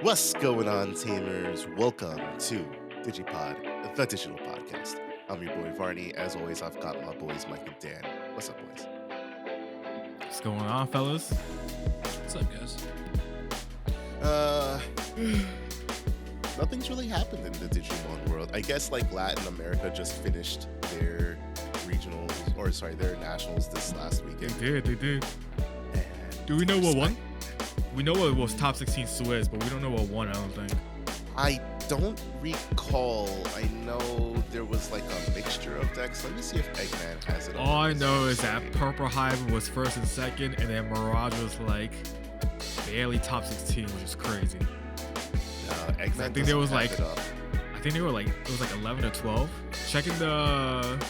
What's going on, Tamers? Welcome to DigiPod, the digital podcast. I'm your boy Varney. As always, I've got my boys Mike and Dan. What's up, boys? What's going on, fellas? What's up, guys? Uh, Nothing's really happened in the Digimon world. I guess like Latin America just finished their their nationals this last weekend. They did. And Do we know what won? We know it was top 16 Swiss, but we don't know what won, I don't think. I don't recall. I know there was like a mixture of decks. Let me see if Eggman has it. All I know is that Purple Hive was first and second, and then Mirage was like barely top 16, which is crazy. Eggman. I think there was like, it up. I think they were like, it was like 11 or 12. Checking the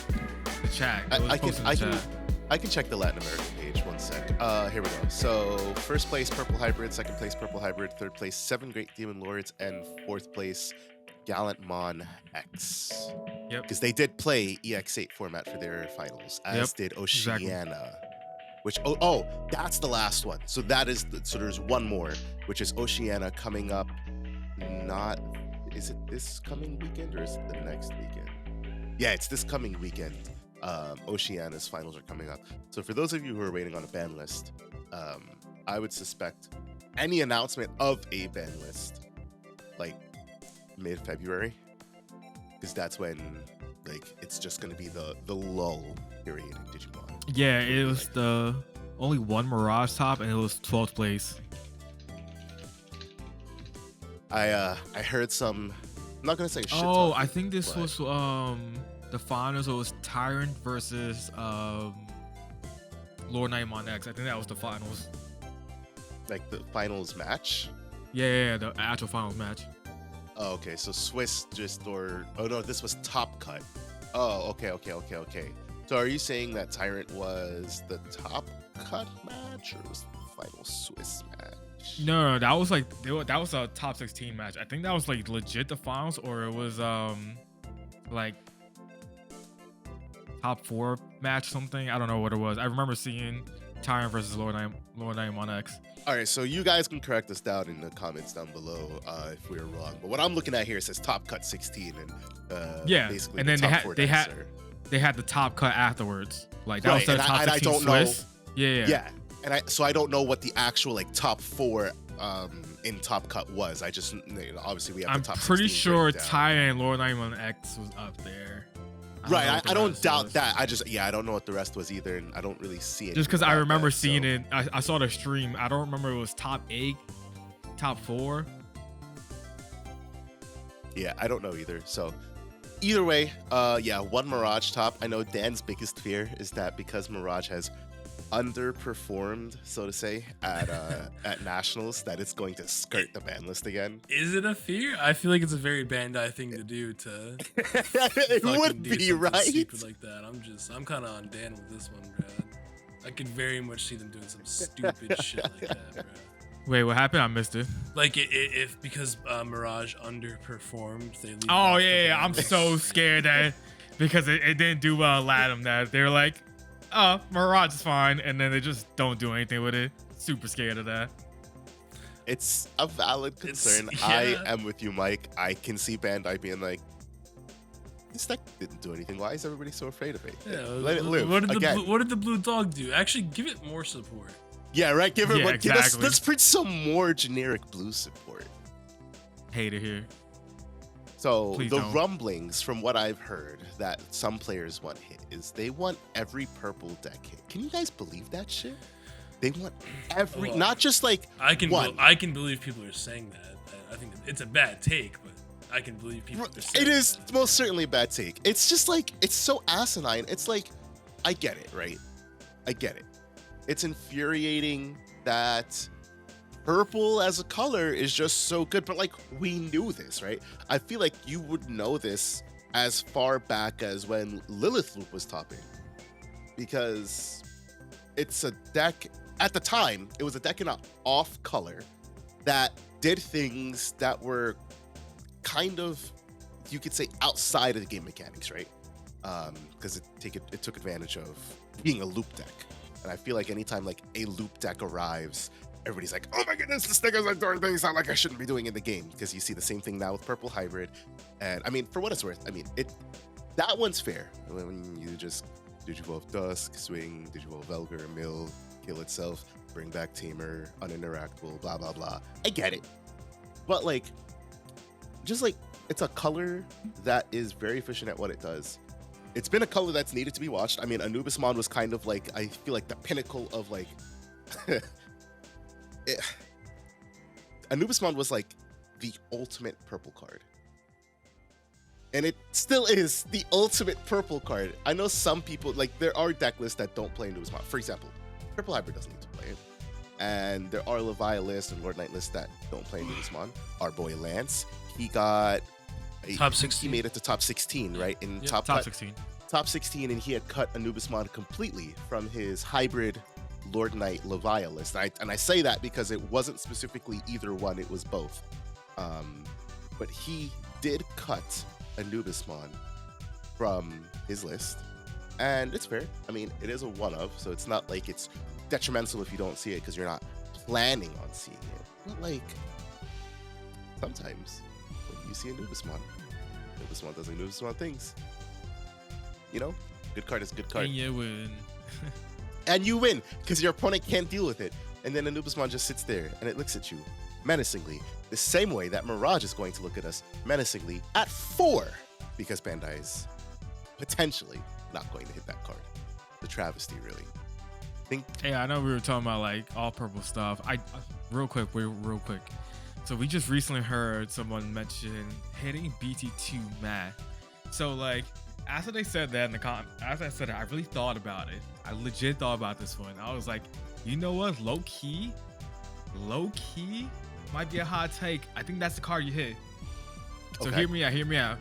chat. It was posted in the chat. I can check the Latin American page. One sec. Here we go. So first place Purple Hybrid, second place Purple Hybrid, third place Seven Great Demon Lords, and fourth place Gallantmon X. Yep. Because they did play EX8 format for their finals, as did Oceania. Exactly. Which that's the last one. So there's one more, which is Oceania coming up. Is it this coming weekend or is it the next weekend? Yeah, it's this coming weekend. Oceania's finals are coming up. So for those of you who are waiting on a ban list, I would suspect any announcement of a ban list like mid-February, because that's when like it's just going to be the lull period in Digimon. Yeah, it was the only one Mirage top, and it was 12th place. I heard some. I'm not gonna say shit. Oh, I think this was the finals. It was Tyrant versus Lord Nightmon X. I think that was the finals. Like the finals match. Yeah, the actual finals match. Oh, okay. So Swiss this was Top Cut. Oh, okay. So are you saying that Tyrant was the Top Cut match, or was the final Swiss match? No, that was like that was a top 16 match. I think that was like legit the finals, or it was like top 4 match something. I don't know what it was. I remember seeing Tyrant versus Lord Nightmon X. All right, so you guys can correct us down in the comments down below if we're wrong. But what I'm looking at here says Top Cut 16, and basically and then they had the top cut afterwards. Like that was the top 16 I don't Swiss. know. Yeah. And I don't know what the actual like top 4 in Top Cut was. I just obviously we have the top 16. I'm pretty sure Tyrant and Lord Nightmon X was up there. I don't doubt that. I don't know what the rest was either, and I don't really see it. Just because I remember seeing it, I saw the stream. I don't remember it was top 8, top 4. Yeah, I don't know either. So either way, one Mirage top. I know Dan's biggest fear is that because Mirage has underperformed, so to say, at nationals, that it's going to skirt the ban list again. Is it a fear? I feel like it's a very Bandai thing to do to it would be right stupid like that. I'm kind of on Dan with this one, bro. I could very much see them doing some stupid shit like that, bro. Wait, what happened? I missed it. Like if because Mirage underperformed, they leave. Oh yeah, I'm so scared that because it didn't do well at Latam, that they're like, oh, Mirage is fine, and then they just don't do anything with it. Super scared of that. It's a valid concern. I am with you, Mike. I can see Bandai being like, this deck didn't do anything. Why is everybody so afraid of it? Yeah, let it live. What did the blue dog do? Actually, give it more support. Yeah, right. Give it. Exactly. Let's print some more generic blue support. Hate it here. So Please the don't. rumblings, from what I've heard, that some players want hit is they want every purple deck hit. Can you guys believe that shit? They want every, not just like I can one. I can believe people are saying that. I think it's a bad take, but I can believe people are saying It is that. most certainly a bad take. It's just like, it's so asinine. It's like, I get it, right? I get it. It's infuriating that purple as a color is just so good, but like, we knew this, right? I feel like you would know this as far back as when Lilith Loop was topping, because it's a deck, at the time, it was a deck in an off color that did things that were kind of, you could say, outside of the game mechanics, right? Because it took advantage of being a loop deck. And I feel like anytime like a loop deck arrives, everybody's like, oh my goodness, this thing is like doing things not like I shouldn't be doing in the game, because you see the same thing now with Purple Hybrid. And I mean, for what it's worth, I mean, that one's fair. When you just Digivolve Dusk, swing, Digivolve Velgar, mill, kill itself, bring back Tamer, uninteractable, blah, blah, blah. I get it. But like, just like, it's a color that is very efficient at what it does. It's been a color that's needed to be watched. I mean, Anubismon was kind of like, I feel like the pinnacle of like, Anubismon was like the ultimate purple card. And it still is the ultimate purple card. I know some people, like, there are deck lists that don't play Anubismon. For example, Purple Hybrid doesn't need to play it. And there are Levi lists and Lord Knight lists that don't play Anubismon. Our boy Lance, he got Top 16. He made it to top 16, right? In Top 16. Top 16, and he had cut Anubismon completely from his hybrid Lord Knight Levi list. And I say that because it wasn't specifically either one, it was both. But he did cut Anubismon from his list, and it's fair. I mean, it is a one of, so it's not like it's detrimental if you don't see it because you're not planning on seeing it. But like, sometimes when you see Anubismon does Anubismon things. You know, good card is good card. And you win. And you win because your opponent can't deal with it, and then Anubismon just sits there and it looks at you menacingly, the same way that Mirage is going to look at us menacingly at 4, because Bandai is potentially not going to hit that card. The travesty, really. Hey, I know we were talking about like all purple stuff. Real quick. So we just recently heard someone mention hitting BT2 Matt. So like, after they said that in the as I said it, I really thought about it. I legit thought about this one. I was like, you know what? Low key might be a hot take. I think that's the card you hit. So Okay. hear me out.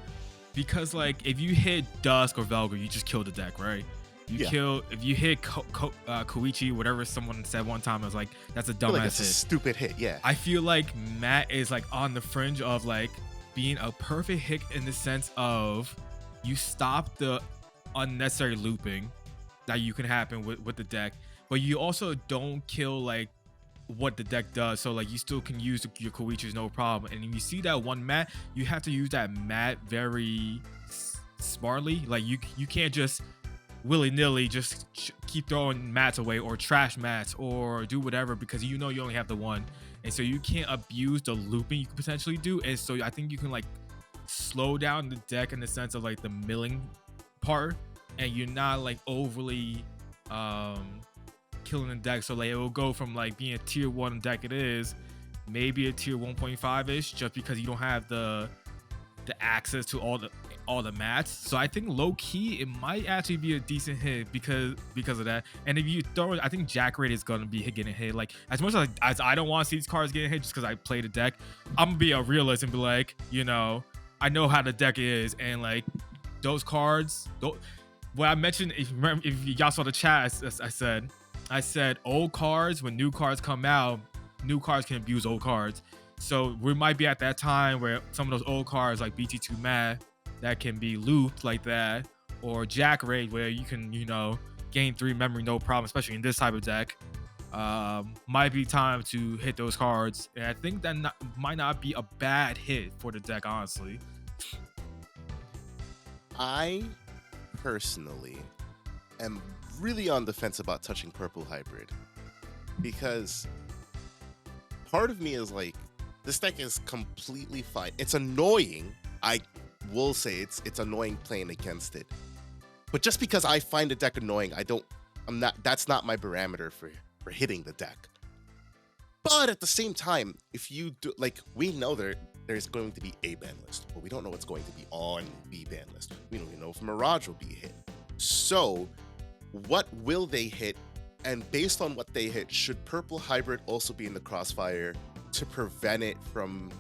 Because like, if you hit Dusk or Velgar, you just kill the deck, right? If you hit Koichi, whatever someone said one time, I was like, that's a I feel dumbass like it's a hit. stupid hit, yeah. I feel like Matt is like on the fringe of like being a perfect hit in the sense of you stop the unnecessary looping that you can happen with the deck, but you also don't kill like what the deck does. So like, you still can use your Koichis no problem. And if you see that one Matt, you have to use that Matt very smartly. Like you can't just willy-nilly just keep throwing mats away or trash mats or do whatever, because you know you only have the one, and so you can't abuse the looping you could potentially do. And so I think you can like slow down the deck in the sense of like the milling part, and you're not like overly killing the deck. So like, it will go from like being a tier 1 deck, it is maybe a tier 1.5-ish, just because you don't have the access to all the mats. So I think low key it might actually be a decent hit because of that. And if you throw it, I think Jack Raid is gonna be getting hit. Like, as much as I don't want to see these cards getting hit just because I play the deck, I'm gonna be a realist and be like, you know, I know how the deck is, and like those cards, what I mentioned, if y'all saw the chat, I said old cards, when new cards come out, new cards can abuse old cards. So we might be at that time where some of those old cards like BT2 Matt that can be looped like that, or Jack Raid where you can, you know, gain 3 memory no problem, especially in this type of deck. Might be time to hit those cards, and I think that might not be a bad hit for the deck, honestly. I personally am really on the fence about touching Purple Hybrid, because part of me is like, this deck is completely fine. It's annoying. I will say it's annoying playing against it. But just because I find the deck annoying, that's not my parameter for hitting the deck. But at the same time, if you do, like, we know there's going to be a ban list, but we don't know what's going to be on the ban list. We don't even know if Mirage will be hit. So what will they hit? And based on what they hit, should Purple Hybrid also be in the crossfire to prevent it from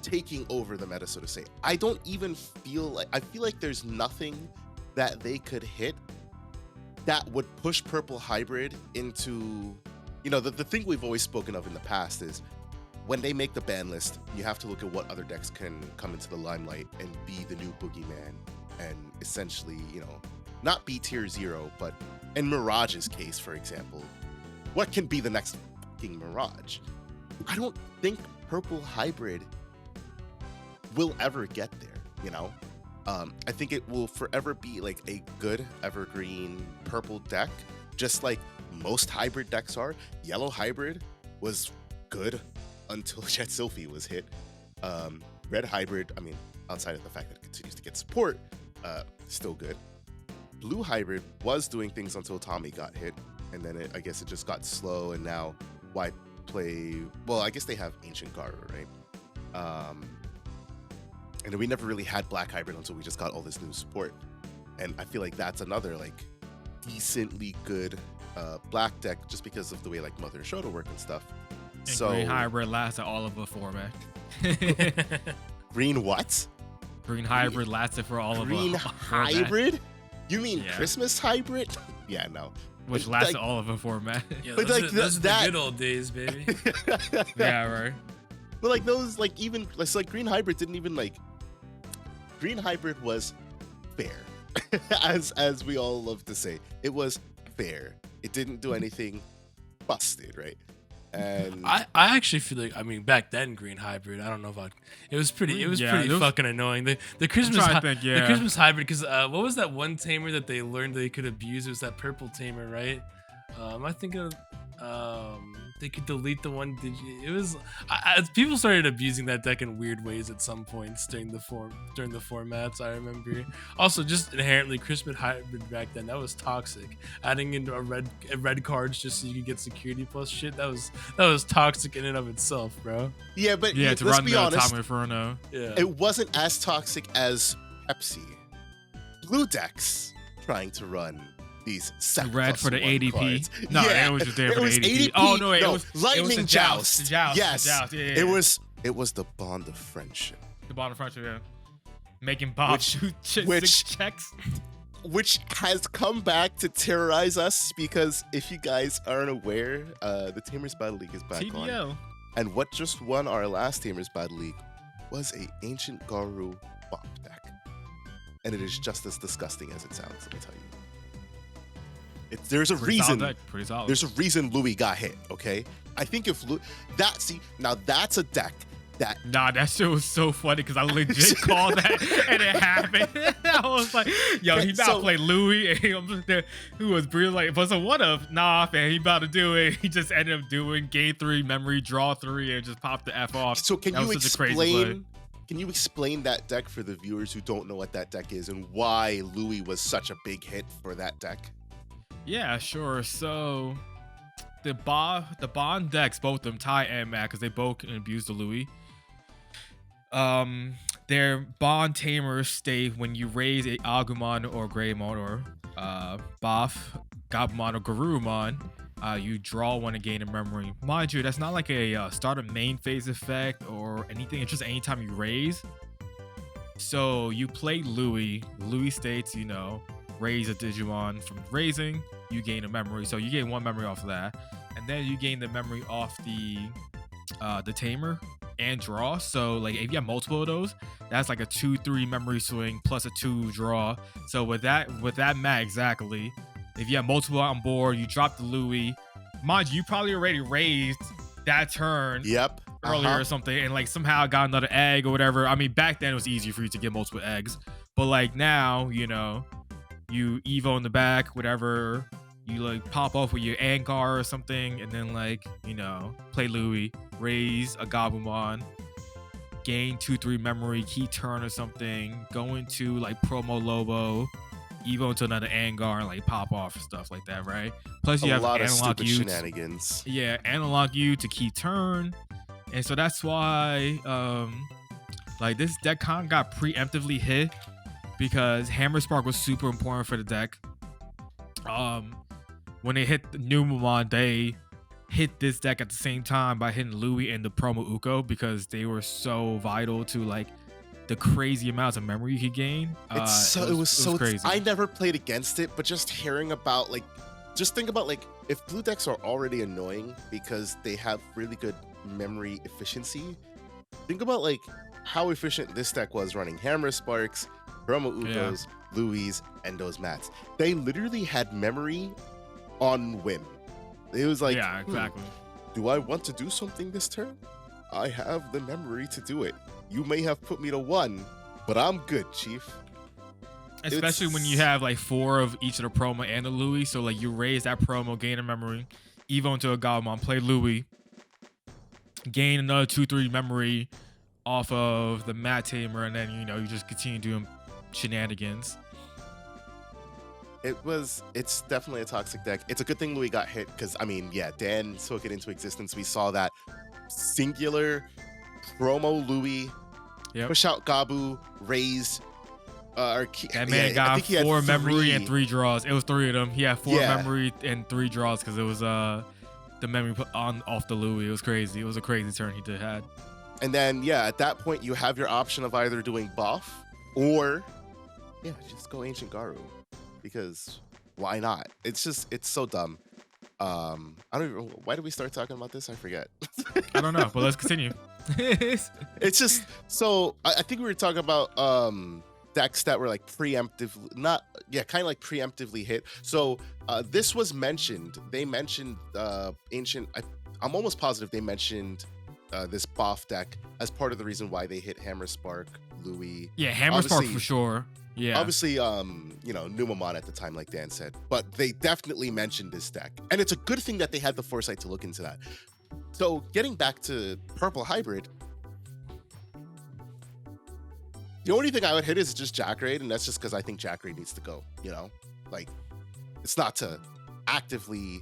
taking over the meta, so to say? I don't even feel like there's nothing that they could hit that would push Purple Hybrid into, you know, the thing we've always spoken of in the past is when they make the ban list, you have to look at what other decks can come into the limelight and be the new boogeyman, and essentially, you know, not be tier 0, but in Mirage's case, for example, what can be the next fucking Mirage? I don't think purple hybrid will ever get there, you know? I think it will forever be like a good evergreen purple deck, just like most hybrid decks are. Yellow hybrid was good until Jet Sylphie was hit. Red hybrid, I mean, outside of the fact that it continues to get support, still good. Blue hybrid was doing things until Tommy got hit, and then I guess it just got slow, and now why play? Well, I guess they have Ancient Garu, right? And we never really had black hybrid until we just got all this new support, and I feel like that's another like decently good black deck just because of the way like Mother and Shoto work and stuff. And so green hybrid lasted all of a format. green what? Green hybrid lasted for all Green of a hybrid? You mean Yeah. Christmas hybrid? Yeah, no. which Like- lasted all of a format. Yeah, But, those, like, are, those are the that- good old days, baby. Yeah, right. But like those, like even it's like green hybrid didn't even like. Green hybrid was fair, as we all love to say. It was fair. It didn't do anything busted, right? And I actually feel like, I mean, back then green hybrid, I don't know if it was pretty Yeah, pretty those- fucking annoying. The Christmas trying to think, the yeah. Christmas hybrid, because what was that one tamer that they learned they could abuse? It was that purple tamer, right? I think of they could delete the one. It was people started abusing that deck in weird ways at some points during the formats. I remember. Also, just inherently Christmas hybrid back then, that was toxic. Adding into a red cards just so you could get security plus shit. That was toxic in and of itself, bro. yeah, but Yeah, to let's run be the honest, Atomic Inferno. Yeah. it wasn't as toxic as Pepsi. Blue decks trying to run these Red for the 7+1 ADP. cards. No, yeah, it was just there it for the was ADP. Oh no, it no, was Lightning the Joust. The joust. Yes, The joust. Yeah, it was the bond of friendship, the bottom friendship. Yeah, making Bob Which- shoot which- 6 checks. which has come back to terrorize us because if you guys aren't aware, the Tamers Battle League is back on. TBO. And what just won our last Tamers Battle League was a Ancient Garu Bop deck. And it is just as disgusting as it sounds, let me tell you. There's a Pretty solid reason. deck, pretty solid. There's a reason Louis got hit, okay? I think if now that's a deck that Nah, that shit was so funny because I legit called that and it happened. I was like, yo, he about to play Louis, and I'm just there, who was breathing like, but so what if, nah, man, he about to do it. He just ended up doing game 3, memory, draw 3, and just popped the F off. So can That you was such a crazy play. explain? Can you explain that deck for the viewers who don't know what that deck is and why Louis was such a big hit for that deck? Yeah, sure. So the bond decks, both of them, Ty and Matt, because they both can abuse the Louis. Their bond tamers stay when you raise a Agumon or Greymon or Boff, Gabumon or Garurumon. You draw one to gain a memory. Mind you, that's not like a start of main phase effect or anything. It's just anytime you raise. So you play Louis. Louis states, raise a Digimon from raising, you gain a memory. So you gain 1 memory off of that. And then you gain the memory off the tamer and draw. So like if you have multiple of those, that's like a 2-3 memory swing plus a 2 draw. So with that mat exactly, if you have multiple on board, you drop the Louis. Mind you probably already raised that turn Yep. earlier or something, and like somehow got another egg or whatever. I mean, back then it was easy for you to get multiple eggs, but like now, you Evo in the back, whatever. You like pop off with your Angar or something, and then like play Louis, raise a Gabumon, gain 2-3 memory, key turn or something, go into like promo Lobo, Evo into another Angar, and like pop off and stuff like that, right? Plus you A have lot of analog stupid U. shenanigans. Yeah, analog you to key turn, and so that's why like this deck kind of got preemptively hit because Hammer Spark was super important for the deck. When they hit the Numemon, they hit this deck at the same time by hitting Louis and the promo Uko because they were so vital to like the crazy amounts of memory you could gain. It was so crazy. I never played against it, but just hearing about just think about if blue decks are already annoying because they have really good memory efficiency. Think about how efficient this deck was running Hammer Sparks, Promo Ukos, Louis, and those mats. They literally had memory on whim. It was like, yeah, exactly. Do I want to do something this turn? I have the memory to do it. You may have put me to 1, but I'm good, Chief. Especially when you have like 4 of each of the promo and the Louis. So like you raise that promo, gain a memory, evo into a Godmon, play Louis, gain another 2-3 memory off of the Mat Tamer, and then you just continue doing shenanigans. It's definitely a toxic deck. It's a good thing Louis got hit because Dan took it into existence. We saw that singular promo Louis, push out Gabu, raise. That man got 4 memory and 3 draws. It was 3 of them. He had 4 memory and 3 draws because it was the memory put on off the Louis. It was crazy. It was a crazy turn he had. And then at that point you have your option of either doing buff or just go Ancient Garu, because why not? It's so dumb. I don't even. Why did we start talking about this? I forget. I don't know, but let's continue. It's just so I think we were talking about decks that were like preemptively, kind of like preemptively hit. So this was mentioned. They mentioned Ancient. I'm almost positive they mentioned this Boff deck as part of the reason why they hit Hammer Spark, Louis. Yeah, Hammer Spark for sure. Yeah. Obviously, Numamon at the time, like Dan said, but they definitely mentioned this deck, and it's a good thing that they had the foresight to look into that. So getting back to Purple Hybrid, the only thing I would hit is just Jack Raid, and that's just because I think Jack Raid needs to go. Like it's not to actively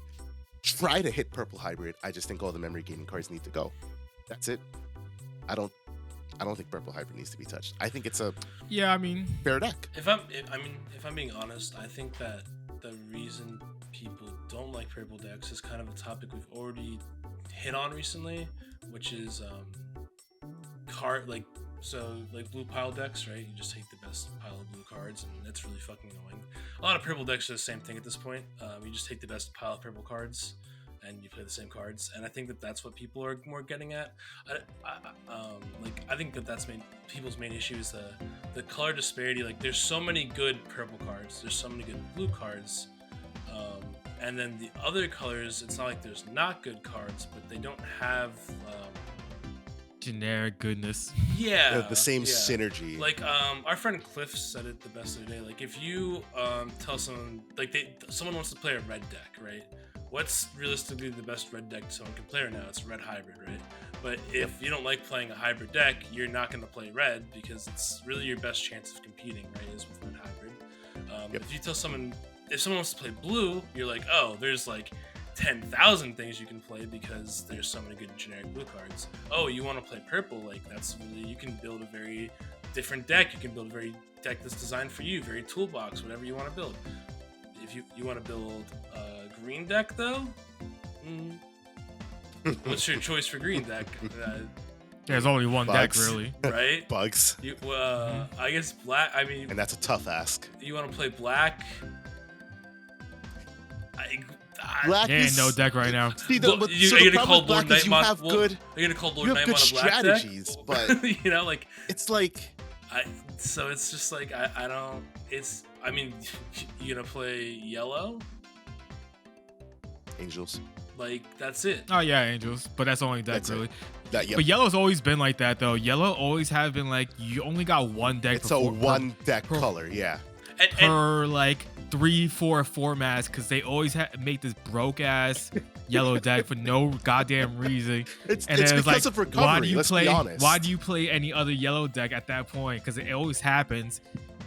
try to hit Purple Hybrid. I just think all the memory gaining cards need to go. That's it. I don't think Purple Hybrid needs to be touched. I think it's a fair deck. If I'm being honest, I think that the reason people don't like purple decks is kind of a topic we've already hit on recently, which is blue pile decks, right? You just take the best pile of blue cards, and that's really fucking annoying. A lot of purple decks are the same thing at this point. You just take the best pile of purple cards and you play the same cards, and I think that that's what people are more getting at. I think that that's people's main issue is the color disparity. Like, there's so many good purple cards, there's so many good blue cards, and then the other colors, it's not like there's not good cards, but they don't have generic goodness. Yeah, the same synergy. Like our friend Cliff said it the best the other day. Like, if you tell someone, like, someone wants to play a red deck, right? What's realistically the best red deck someone can play right now? It's red hybrid, right? But if you don't like playing a hybrid deck, you're not going to play red, because it's really your best chance of competing, right? Is with red hybrid. If you tell someone, if someone wants to play blue, you're like, oh, there's like 10,000 things you can play because there's so many good generic blue cards. Oh, you want to play purple? Like, that's really, you can build a very different deck. You can build a very deck that's designed for you, very toolbox, whatever you want to build. If you want to build a green deck, though, what's your choice for green deck? There's only one Bugs. deck, really. Right? Bugs. I guess black. I mean, And that's a tough ask. you want to play black? Black Ain't is no deck right now. See, Well, but, you- so are you the gonna problem call with Lord black is you Nightmon? have Well, good. Are you gonna call Lord You have good Nightmon a black strategies, deck? but you know, like, it's like so it's just like I don't. It's, I mean, you gonna play yellow? Angels. Like, that's it. Oh yeah, Angels, but that's the only deck, That's it. really. Yep. But yellow's always been like that, though. Yellow always has been like, you only got one deck. It's a one deck color, yeah. Per like 3-4 formats, because they always make this broke ass yellow deck for no goddamn reason. It's And then because like, of recovery. why do you Let's play? be honest. Why do you play any other yellow deck at that point? Because it always happens.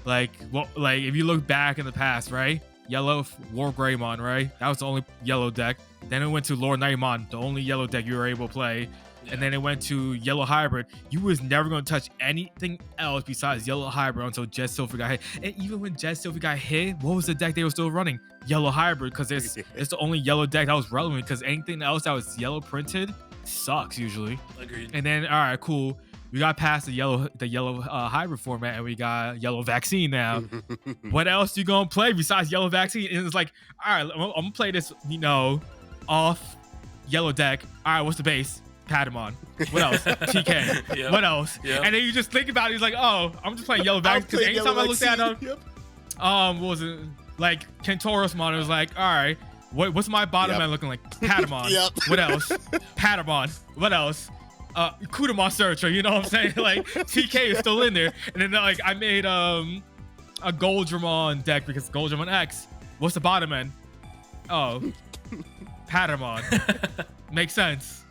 Like, like if you look back in the past, right? Yellow War Greymon, right? That was the only yellow deck. Then it went to Lord Nightmon, the only yellow deck you were able to play. Yeah. And then it went to Yellow Hybrid. You was never going to touch anything else besides Yellow Hybrid until Jet Silver got hit. And even when Jet Silver got hit, what was the deck they were still running? Yellow Hybrid, because it's the only yellow deck that was relevant, because anything else that was yellow printed sucks usually. Agreed. And then, all right, cool. We got past the yellow hybrid format, and we got yellow vaccine now. What else you gonna play besides yellow vaccine? And it's like, all right, I'm gonna play this, off yellow deck. All right, what's the base? Patamon. What else? TK. Yep. What else? Yep. And then you just think about it. He's like, oh, I'm just playing yellow vaccine. Because anytime I looked at him, what was it? Like Kentorosmon, it was like, all right, What's my bottom Yep. end looking like? Patamon. Yep. What else? Patamon. What else? Kudamon Searcher. You know what I'm saying? Like TK is still in there. And then like I made a Goldramon deck because Goldramon X. What's the bottom end? Oh, Patamon. Makes sense.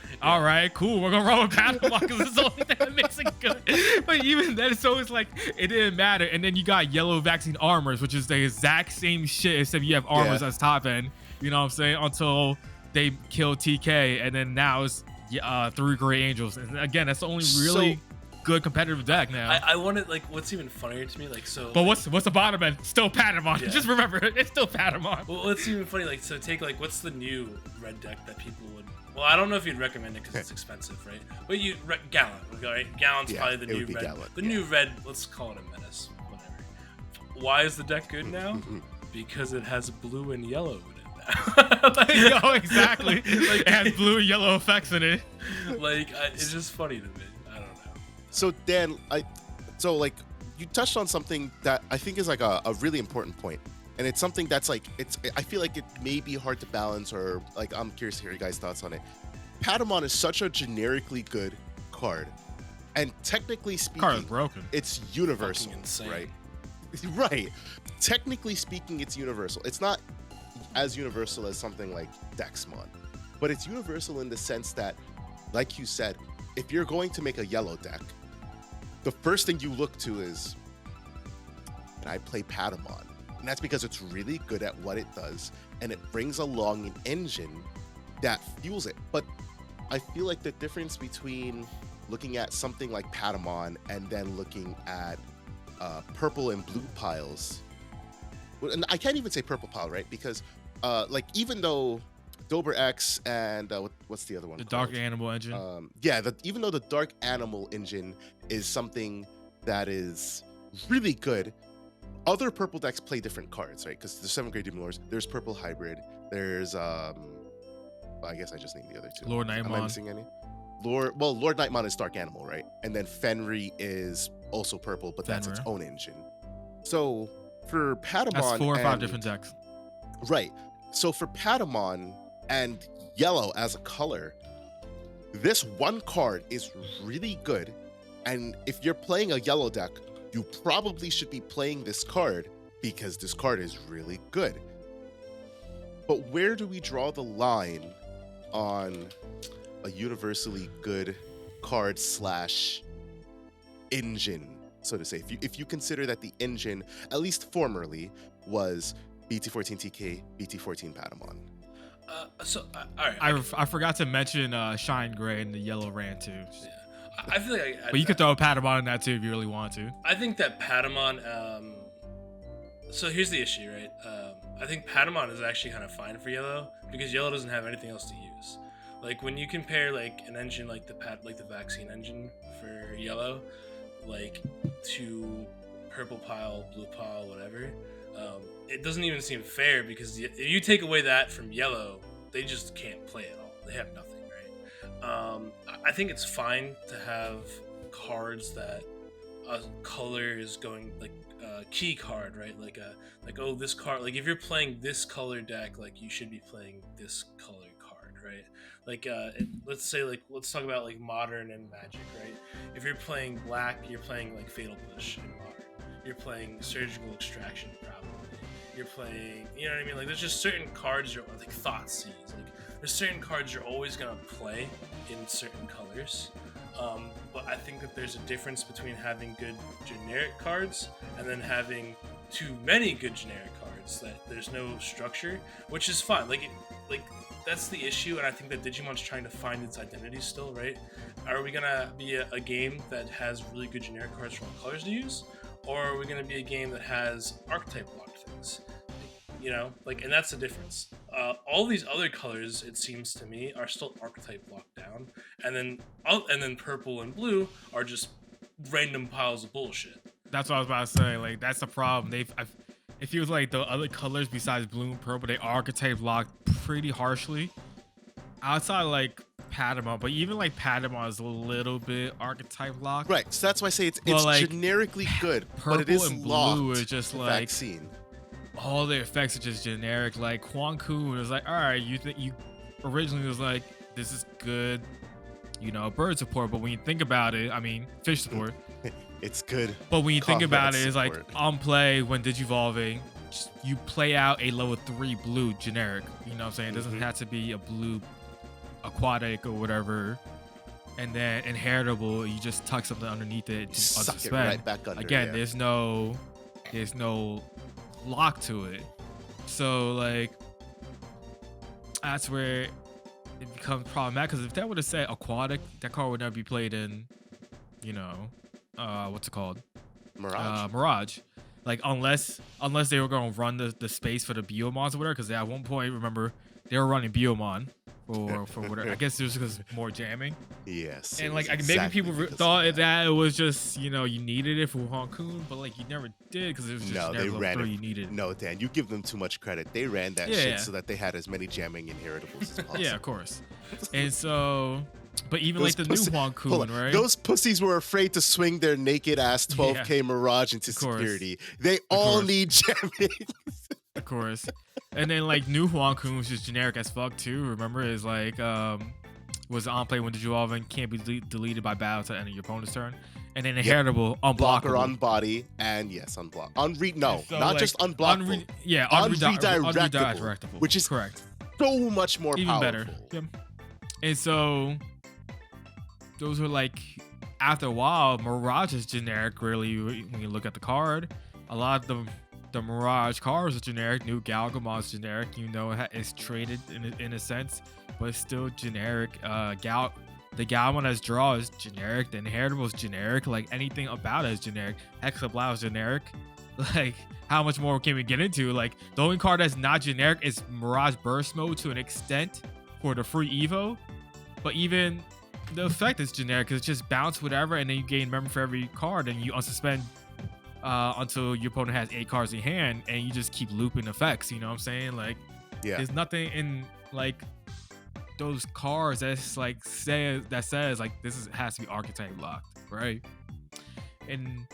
Yeah. All right, cool. We're gonna roll with Patamon because it's the only thing that makes it good. But even then, so it's like it didn't matter. And then you got yellow vaccine armors, which is the exact same shit, except you have armors as top end. You know what I'm saying? Until they kill TK, and then now it's 3 Gray Angels. And again, that's the only really good competitive deck now. I wanted like what's even funnier to me, like so. But what's the bottom end? Still Patamon. Yeah. Just remember, it's still Patamon. Well, what's even funny, like so take like what's the new red deck that people would. Well, I don't know if you'd recommend it because it's expensive, right? But Gallant, right? Gallant's probably the new red. Gallant, the new red. Let's call it a menace. Whatever. Why is the deck good now? Because it has blue and yellow in it now. Like, oh, exactly. Like, it has blue and yellow effects in it. Like it's just funny to me. I don't know. So Dan, like you touched on something that I think is like a really important point. And it's something that's like, I feel like it may be hard to balance, or like, I'm curious to hear you guys' thoughts on it. Patamon is such a generically good card. And technically speaking, Card is broken. It's universal, insane. right? Right. Technically speaking, it's universal. It's not as universal as something like Dexmon, but it's universal in the sense that, like you said, if you're going to make a yellow deck, the first thing you look to is, can I play Patamon? And that's because it's really good at what it does, and it brings along an engine that fuels it. But I feel like the difference between looking at something like Patamon and then looking at purple and blue piles, and I can't even say purple pile, right? Because like even though Dober X and what's the other one? The called? Dark Animal engine. Even though the Dark Animal engine is something that is really good, other purple decks play different cards, right? Because there's 7 Great Demon Lords, there's Purple Hybrid, there's well, I guess I just named the other 2. Lord Nightmon. Am I missing any? Lord Nightmon is Dark Animal, right? And then Fenry is also purple, but that's its own engine. So for Patamon, that's 4 or 5 different decks. Right. So for Patamon and yellow as a color, this one card is really good. And if you're playing a yellow deck, you probably should be playing this card because this card is really good. But where do we draw the line on a universally good card / engine, so to say? If you consider that the engine, at least formerly, was BT14 TK, BT14 Patamon. All right. I forgot to mention Shine Gray and the yellow ran too. Yeah. I feel like but you could throw a Patamon in that too if you really want to. I think that Patamon. So here's the issue, right? I think Patamon is actually kind of fine for yellow because yellow doesn't have anything else to use. Like when you compare like an engine like the vaccine engine for yellow, like to purple pile, blue pile, whatever. It doesn't even seem fair because if you take away that from yellow, they just can't play at all. They have nothing. I think it's fine to have cards that a color is going like a key card, right? Like oh, this card, like if you're playing this color deck, like you should be playing this color card, right? Like let's talk about like modern and magic, right? If you're playing black, you're playing like Fatal Push in modern. You're playing Surgical Extraction probably. You're playing, you know what I mean? Like there's just certain cards you're like Thoughtseize, like there's certain cards you're always gonna play in certain colors, but I think that there's a difference between having good generic cards and then having too many good generic cards that there's no structure, which is fine. Like that's the issue, and I think that Digimon's trying to find its identity still, right? Are we gonna be a game that has really good generic cards from colors to use, or are we gonna be a game that has archetype locked things? You know, like, and that's the difference. All these other colors, it seems to me, are still archetype locked down, and then purple and blue are just random piles of bullshit. That's what I was about to say. Like, that's the problem. It feels like the other colors besides blue and purple, they archetype locked pretty harshly. Outside like Patamon, but even like Patamon is a little bit archetype locked. Right. So that's why I say it's like, generically good, purple but it is and blue locked. is just to like vaccine. all the effects are just generic. Like Quan-Kun was like, all right, you think you originally was like, this is good, you know, bird support. But when you think about it, I mean, fish support. It's good. But when you think about combat it, it's like support. on play when digivolving, you play out a level 3 blue generic. You know what I'm saying? It doesn't have to be a blue aquatic or whatever. And then inheritable, you just tuck something underneath it to Suck it unsuspend. right back under. Again, yeah. there's no lock to it. So like that's where it becomes problematic, because if that would have said aquatic, that card would never be played in, you know, what's it called? Mirage. Like unless they were gonna run the space for the Biomons or whatever, because at one point, remember, they were running Biomon for whatever. I guess it was because more jamming. Yes. And like maybe people thought that it was just, you know, you needed it for Quan-Kun, but like you never did, because it was just they ran it. you needed. No, Dan, you give them too much credit. They ran that shit so that they had as many jamming inheritables as possible. Yeah, of course. And so, but even Those like the new Quan-Kun, right? Those pussies were afraid to swing their naked ass 12K Mirage into security. They all need jamming. Of course. And then like new Quan-Kun was just generic as fuck too. Remember, is like was on play when Digivolving can't be deleted by battle to end of your opponent's turn. And then inheritable, unblockable. Blocker on body, and yes, unblock. So not like, just unblockable. Unredirectable. Which is correct. So much more even powerful. Better. Yep. And so those were like, after a while, Mirage is generic. Really, when you look at the card, a lot of the Mirage cards are generic. New Galgamon is generic. You know, it's traded in a sense, but it's still generic. The Galgamon as draw is generic. The inheritable is generic. Like anything about it is generic. Hexablow is generic. Like how much more can we get into? Like the only card that's not generic is Mirage Burst Mode to an extent for the free Evo, but even the effect is generic because it's just bounce whatever, and then you gain memory for every card, and you unsuspend until your opponent has 8 cards in hand, and you just keep looping effects. You know what I'm saying? Like, there's nothing in like those cards that's like says like has to be archetype locked, right? And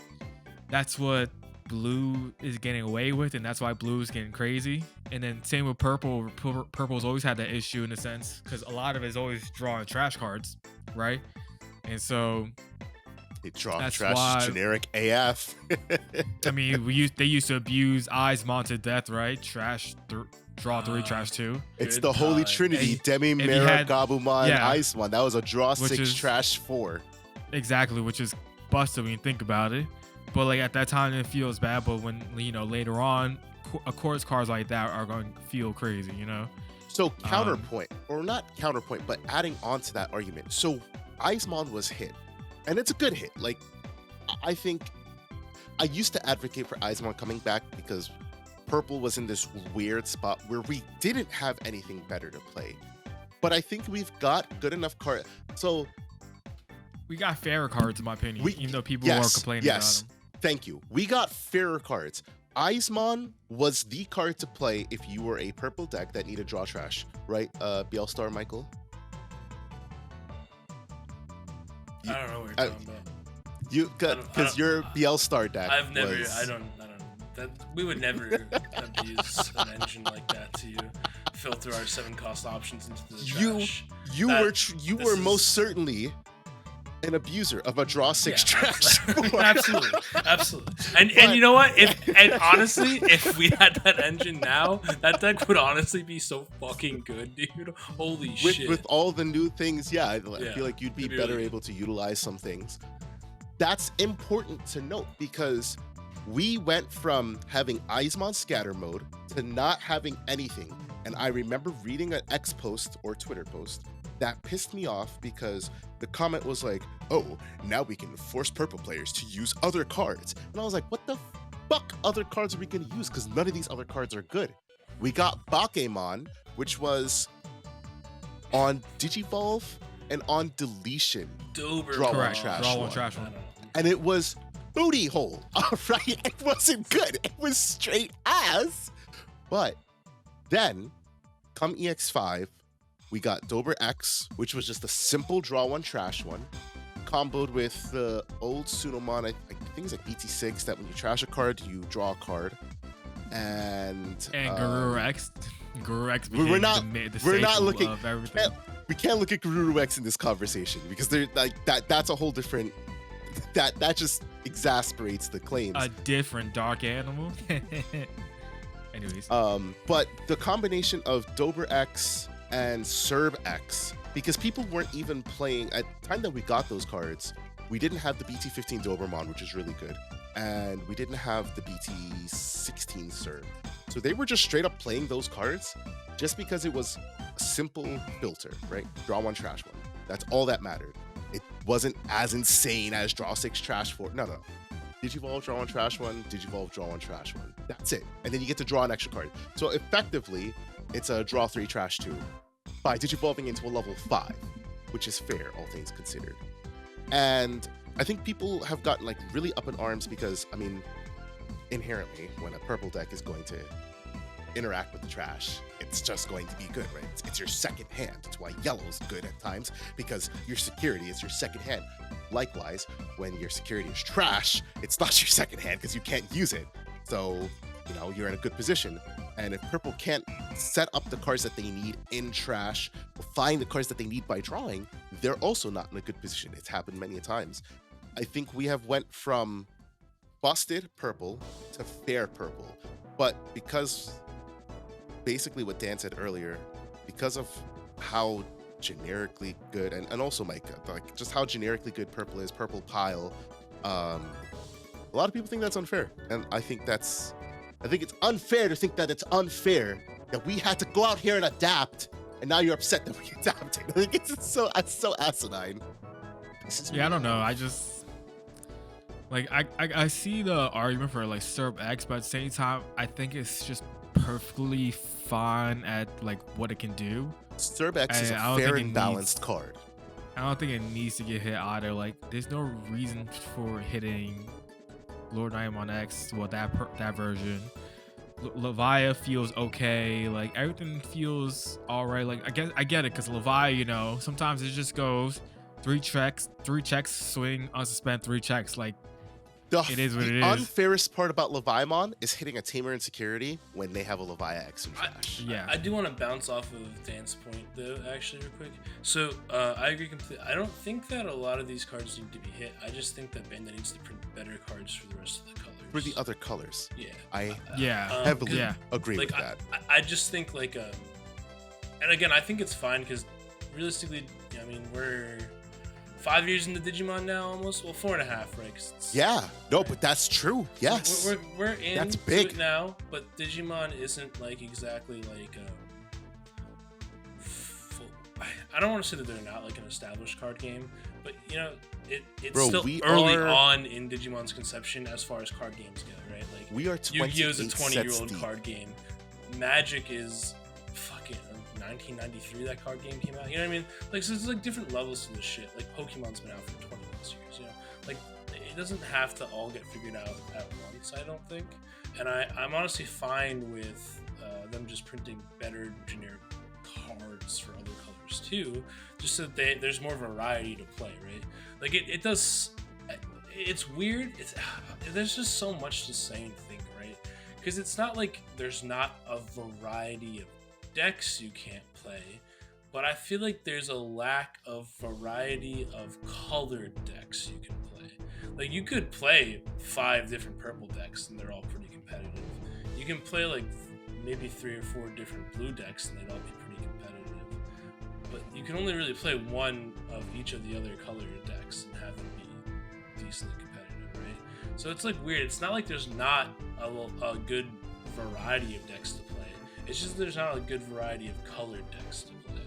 that's what blue is getting away with, and that's why blue is getting crazy. And then same with purple. Purple's always had that issue in a sense, because a lot of it is always drawing trash cards, right? And so they draw trash generic AF. I mean, they used to abuse Eyesmon to death, right? Draw 3, trash 2. It's the holy trinity: Demi, Mera, Gabumon, Eyesmon. That was a draw 6, trash 4. Exactly, which is busted when you think about it. But like at that time, it feels bad. But when, you know, later on, of course, cards like that are going to feel crazy, you know. So counterpoint, or not counterpoint, but adding on to that argument. So Eyesmon was hit, and it's a good hit. Like, I think I used to advocate for Eyesmon coming back because purple was in this weird spot where we didn't have anything better to play. But I think we've got good enough cards. So we got fairer cards, in my opinion, even though people are complaining about them. Thank you. We got fairer cards. Eyesmon was the card to play if you were a purple deck that needed draw trash, right? BL Star Michael? I don't know what you're talking about. Because your BL Star deck we would never abuse an engine like that to filter our 7 cost options into the trash. You were most certainly an abuser of a draw 6 trash. absolutely. And you know what? And honestly, if we had that engine now, that deck would honestly be so fucking good, dude. Holy shit. With all the new things, I feel like you'd be better able to utilize some things. That's important to note, because we went from having Eyesmon scatter mode to not having anything. And I remember reading an X post or Twitter post that pissed me off, because the comment was like, oh, now we can force purple players to use other cards. And I was like, what the fuck other cards are we going to use? Because none of these other cards are good. We got Bakemon, which was on Digivolve and on deletion. Draw one, trash one. And it was booty hole. All right. It wasn't good. It was straight ass. But then come EX5, we got Dober X, which was just a simple draw 1, trash 1, comboed with the old Sunomon, I think it's like BT6, that when you trash a card, you draw a card. and Guru X. Guru X became we're not the we're not staple looking. of everything. We can't look at Guru X in this conversation because they're like that's a whole different. That just exasperates the claims. A different dark animal. Anyways. But the combination of Dober X and Serb X, because people weren't even playing at the time that we got those cards. We didn't have the BT15 Doberman, which is really good, and we didn't have the BT16 Serb. So they were just straight up playing those cards just because it was a simple filter, right? Draw one, trash one. That's all that mattered. It wasn't as insane as draw 6, trash 4. No. Digivolve, draw one, trash one. Digivolve, draw one, trash one. That's it. And then you get to draw an extra card. So effectively, it's a draw 3, trash 2 by digivolving into a level 5, which is fair, all things considered. And I think people have gotten like really up in arms because, I mean, inherently, when a purple deck is going to interact with the trash, it's just going to be good, right? It's your second hand. That's why yellow's good at times, because your security is your second hand. Likewise, when your security is trash, it's not your second hand because you can't use it. So, you know, you're in a good position. And if purple can't set up the cards that they need in trash or find the cards that they need by drawing, they're also not in a good position. It's happened many a times. I think we have went from busted purple to fair purple. But because basically what Dan said earlier, because of how generically good, and also Mike, like just how generically good purple is, purple pile, a lot of people think that's unfair. And I think it's unfair to think that it's unfair that we had to go out here and adapt, and now you're upset that we adapted. I think it's so asinine. Yeah, I don't know. I just like I see the argument for like Serb X, but at the same time, I think it's just perfectly fine at like what it can do. Serb X is a fair and balanced card. I don't think it needs to get hit either. Like, there's no reason for hitting Lord Diamond X. Well, that version. Levia feels okay. Like everything feels all right. Like I get it, because Levia, you know, sometimes it just goes 3 checks, swing, unsuspend, 3 checks. Like it is what it is. The unfairest part about Leviamon is hitting a Tamer in security when they have a Levia X in trash. Yeah, I do want to bounce off of Dan's point though, actually, real quick. So I agree completely. I don't think that a lot of these cards need to be hit. I just think that Bandai needs to print better cards for the rest of the colors. For the other colors. Yeah. I heavily agree with that. I just think like and again, I think it's fine because realistically, I mean, we're 5 years into Digimon now, almost. Well, 4.5, right? But that's true. Yes, we're in that's big it now, but Digimon isn't like exactly like I don't want to say that they're not like an established card game, but you know, it's still early on in Digimon's conception as far as card games go, right? Like we are Yu-Gi-Oh is a 20-year-old card game. Magic is fucking 1993 that card game came out. You know what I mean? Like, so there's like different levels to this shit. Like Pokemon's been out for 20 plus years. You know, like it doesn't have to all get figured out at once. I don't think. And I'm honestly fine with them just printing better generic cards for other colors too, just so that there's more variety to play, right? Like it does. It's weird. There's just so much to say and think, right? Because it's not like there's not a variety of decks you can't play, but I feel like there's a lack of variety of colored decks you can play. Like you could play 5 different purple decks and they're all pretty competitive. You can play like maybe 3 or 4 different blue decks and they'd all be pretty competitive. But you can only really play one of each of the other colored decks and have them be decently competitive, right? So it's like weird. It's not like there's not a good variety of decks to play. It's just there's not a good variety of colored decks to play.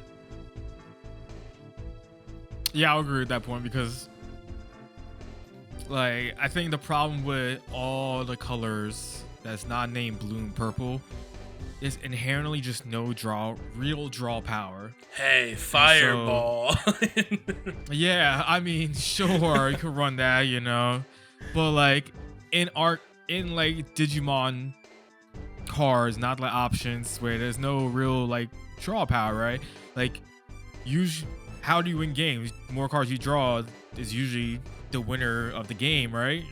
Yeah, I'll agree with that point because, like, I think the problem with all the colors that's not named blue and purple is inherently just no real draw power. Hey, Fireball! Yeah, I mean, sure, you could run that, you know, but like in like Digimon cards, not like options where there's no real like draw power, right? Like how do you win games? More cards you draw is usually the winner of the game, right?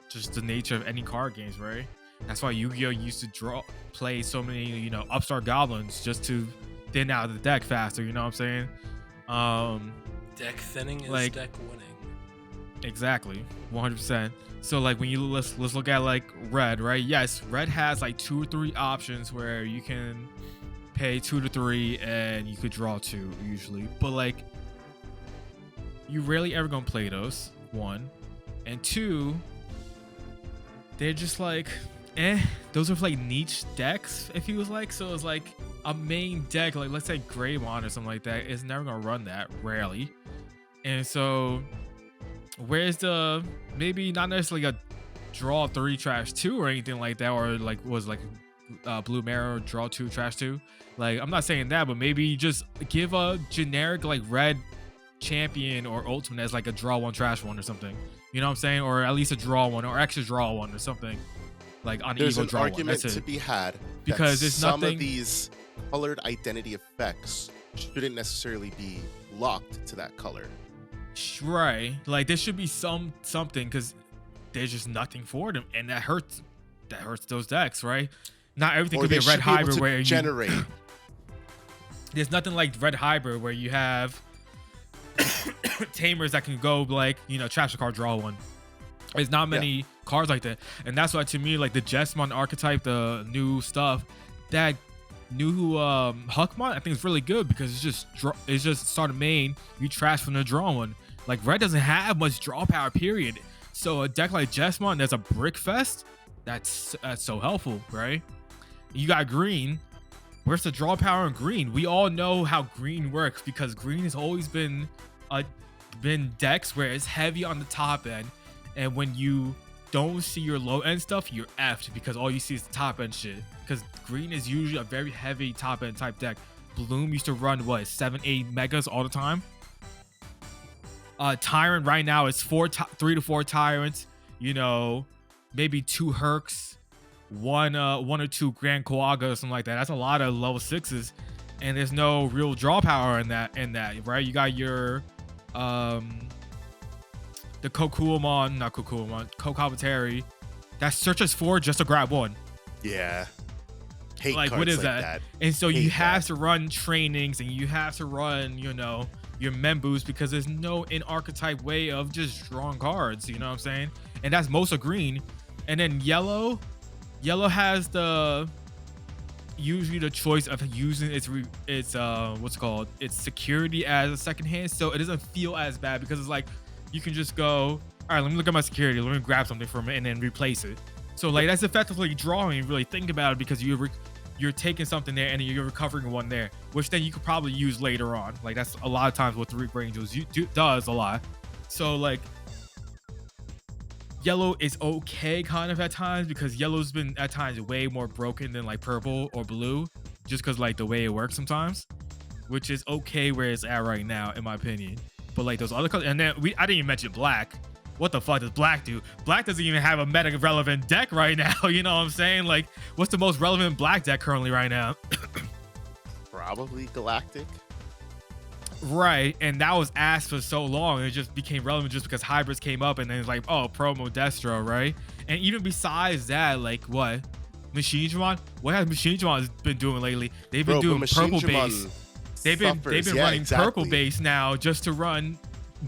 Just the nature of any card games, right? That's why Yu-Gi-Oh used to play so many, you know, upstart goblins just to thin out the deck faster. You know what I'm saying? Deck thinning is like- deck winning. Exactly, 100%. So like when you let's look at like red, right? Yes, red has like 2 or 3 options where you can pay 2 to 3 and you could draw 2 usually, but like you rarely ever gonna play those. 1 and 2, they're just like those are like niche decks, it feels like. So it's like a main deck, like let's say Greymon or something like that, is never gonna run that, rarely. And so where's the, maybe not necessarily a draw 3 trash 2 or anything like that, or like was like Blue Mirror draw 2 trash 2, like I'm not saying that, but maybe just give a generic like red champion or ultimate as like a draw 1 trash 1 or something, you know what I'm saying, or at least a draw 1 or extra draw 1 or something, like on There's Evo an draw 1. argument That's to it. be had Because that it's some nothing- of these colored identity effects shouldn't necessarily be locked to that color. Right, like there should be something, because there's just nothing for them, and that hurts those decks, right? Not everything Or could be they a red should be able hybrid to where generate. there's nothing like red hybrid where you have tamers that can go like, you know, trash a card, draw 1. There's not many cards like that, and that's why to me like the Jesmon archetype, the new stuff, that new Huckmon, I think it's really good because it's just start a main, you trash from the draw 1. Like red doesn't have much draw power, period. So a deck like Jesmon, there's a brick fest. That's so helpful, right? You got green. Where's the draw power in green? We all know how green works because green has always been decks where it's heavy on the top end, and when you don't see your low end stuff, you're effed because all you see is the top end shit. Because green is usually a very heavy top end type deck. Bloom used to run what, 7-8 megas all the time. Tyrant right now is 3 to 4 tyrants, you know, maybe 2 Hercs, one or 2 Grand Koaga or something like that. That's a lot of level 6s, and there's no real draw power in that, right? You got your the Kokabateri that searches 4 just to grab 1. Yeah. Hate Like cards what is like that? And so you Hate have to run trainings, and you have to run, you know, your members, because there's no in archetype way of just drawing cards, you know what I'm saying? And that's most of green. And then yellow has usually the choice of using its its security as a second hand, so it doesn't feel as bad because it's like you can just go, all right, let me look at my security, let me grab something from it and then replace it. So like that's effectively drawing, really think about it, because you're taking something there and you're recovering 1 there, which then you could probably use later on. Like that's a lot of times what 3 Angels does a lot. So like yellow is okay kind of at times, because yellow's been at times way more broken than like purple or blue, just because like the way it works sometimes, which is okay where it's at right now in my opinion. But like those other colors, and then I didn't even mention black. What the fuck does black do? Black doesn't even have a meta relevant deck right now. You know what I'm saying? Like, what's the most relevant black deck currently right now? Probably Galactic. Right, and that was asked for so long, it just became relevant just because hybrids came up, and then it's like, oh, promo Destro, right? And even besides that, like what? Machine Dramon? What has Machine Dramon been doing lately? They've been doing purple base. They've been running purple base now just to run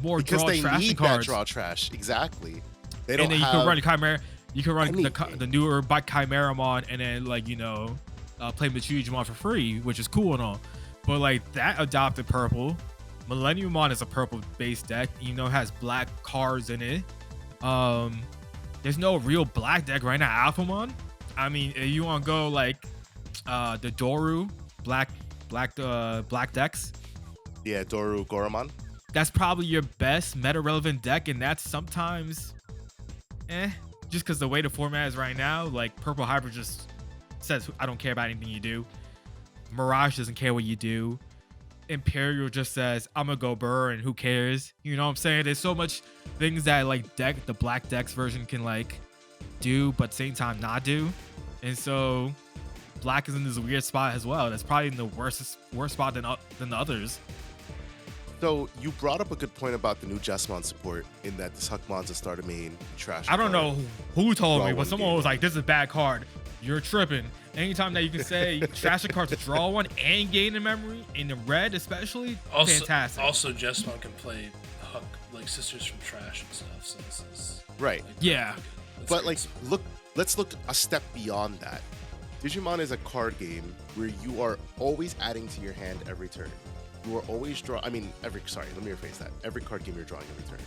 more because draw they trash need cards. That draw trash, exactly. They don't and then you have can run Chimera. You can run anything. the newer by Chimeramon, and then like, you know, play Machijimon for free, which is cool and all. But like that adopted purple. Millenniumon is a purple base deck, you know, it has black cards in it. There's no real black deck right now. Alphamon, I mean, if you want to go like the Doru black decks, yeah, Doru Goramon. that's probably your best meta relevant deck, and that's sometimes just because the way the format is right now. Like purple hybrid just says, I don't care about anything you do. Mirage doesn't care what you do. Imperial just says, I'm gonna go burr, and who cares? You know what I'm saying? There's so much things that like the black decks version can like do, but at the same time not do. And so black is in this weird spot as well. That's probably in the worst spot than the others. So you brought up a good point about the new Jesmon support in that this Huckmon's a starter main trash. I don't card. know who told Draw me, one, but someone gain was one. like, "This is a bad card. You're tripping." Anytime that you can say trash a card to draw one and gain a memory in the red, especially, fantastic. Also, Jesmon can play Huck like Sisters from Trash and stuff. So this is Right. like, Yeah. really good. That's But great like, support. let's look a step beyond that. Digimon is a card game where you are always adding to your hand every turn. You are always let me rephrase that. Every card game you're drawing every turn.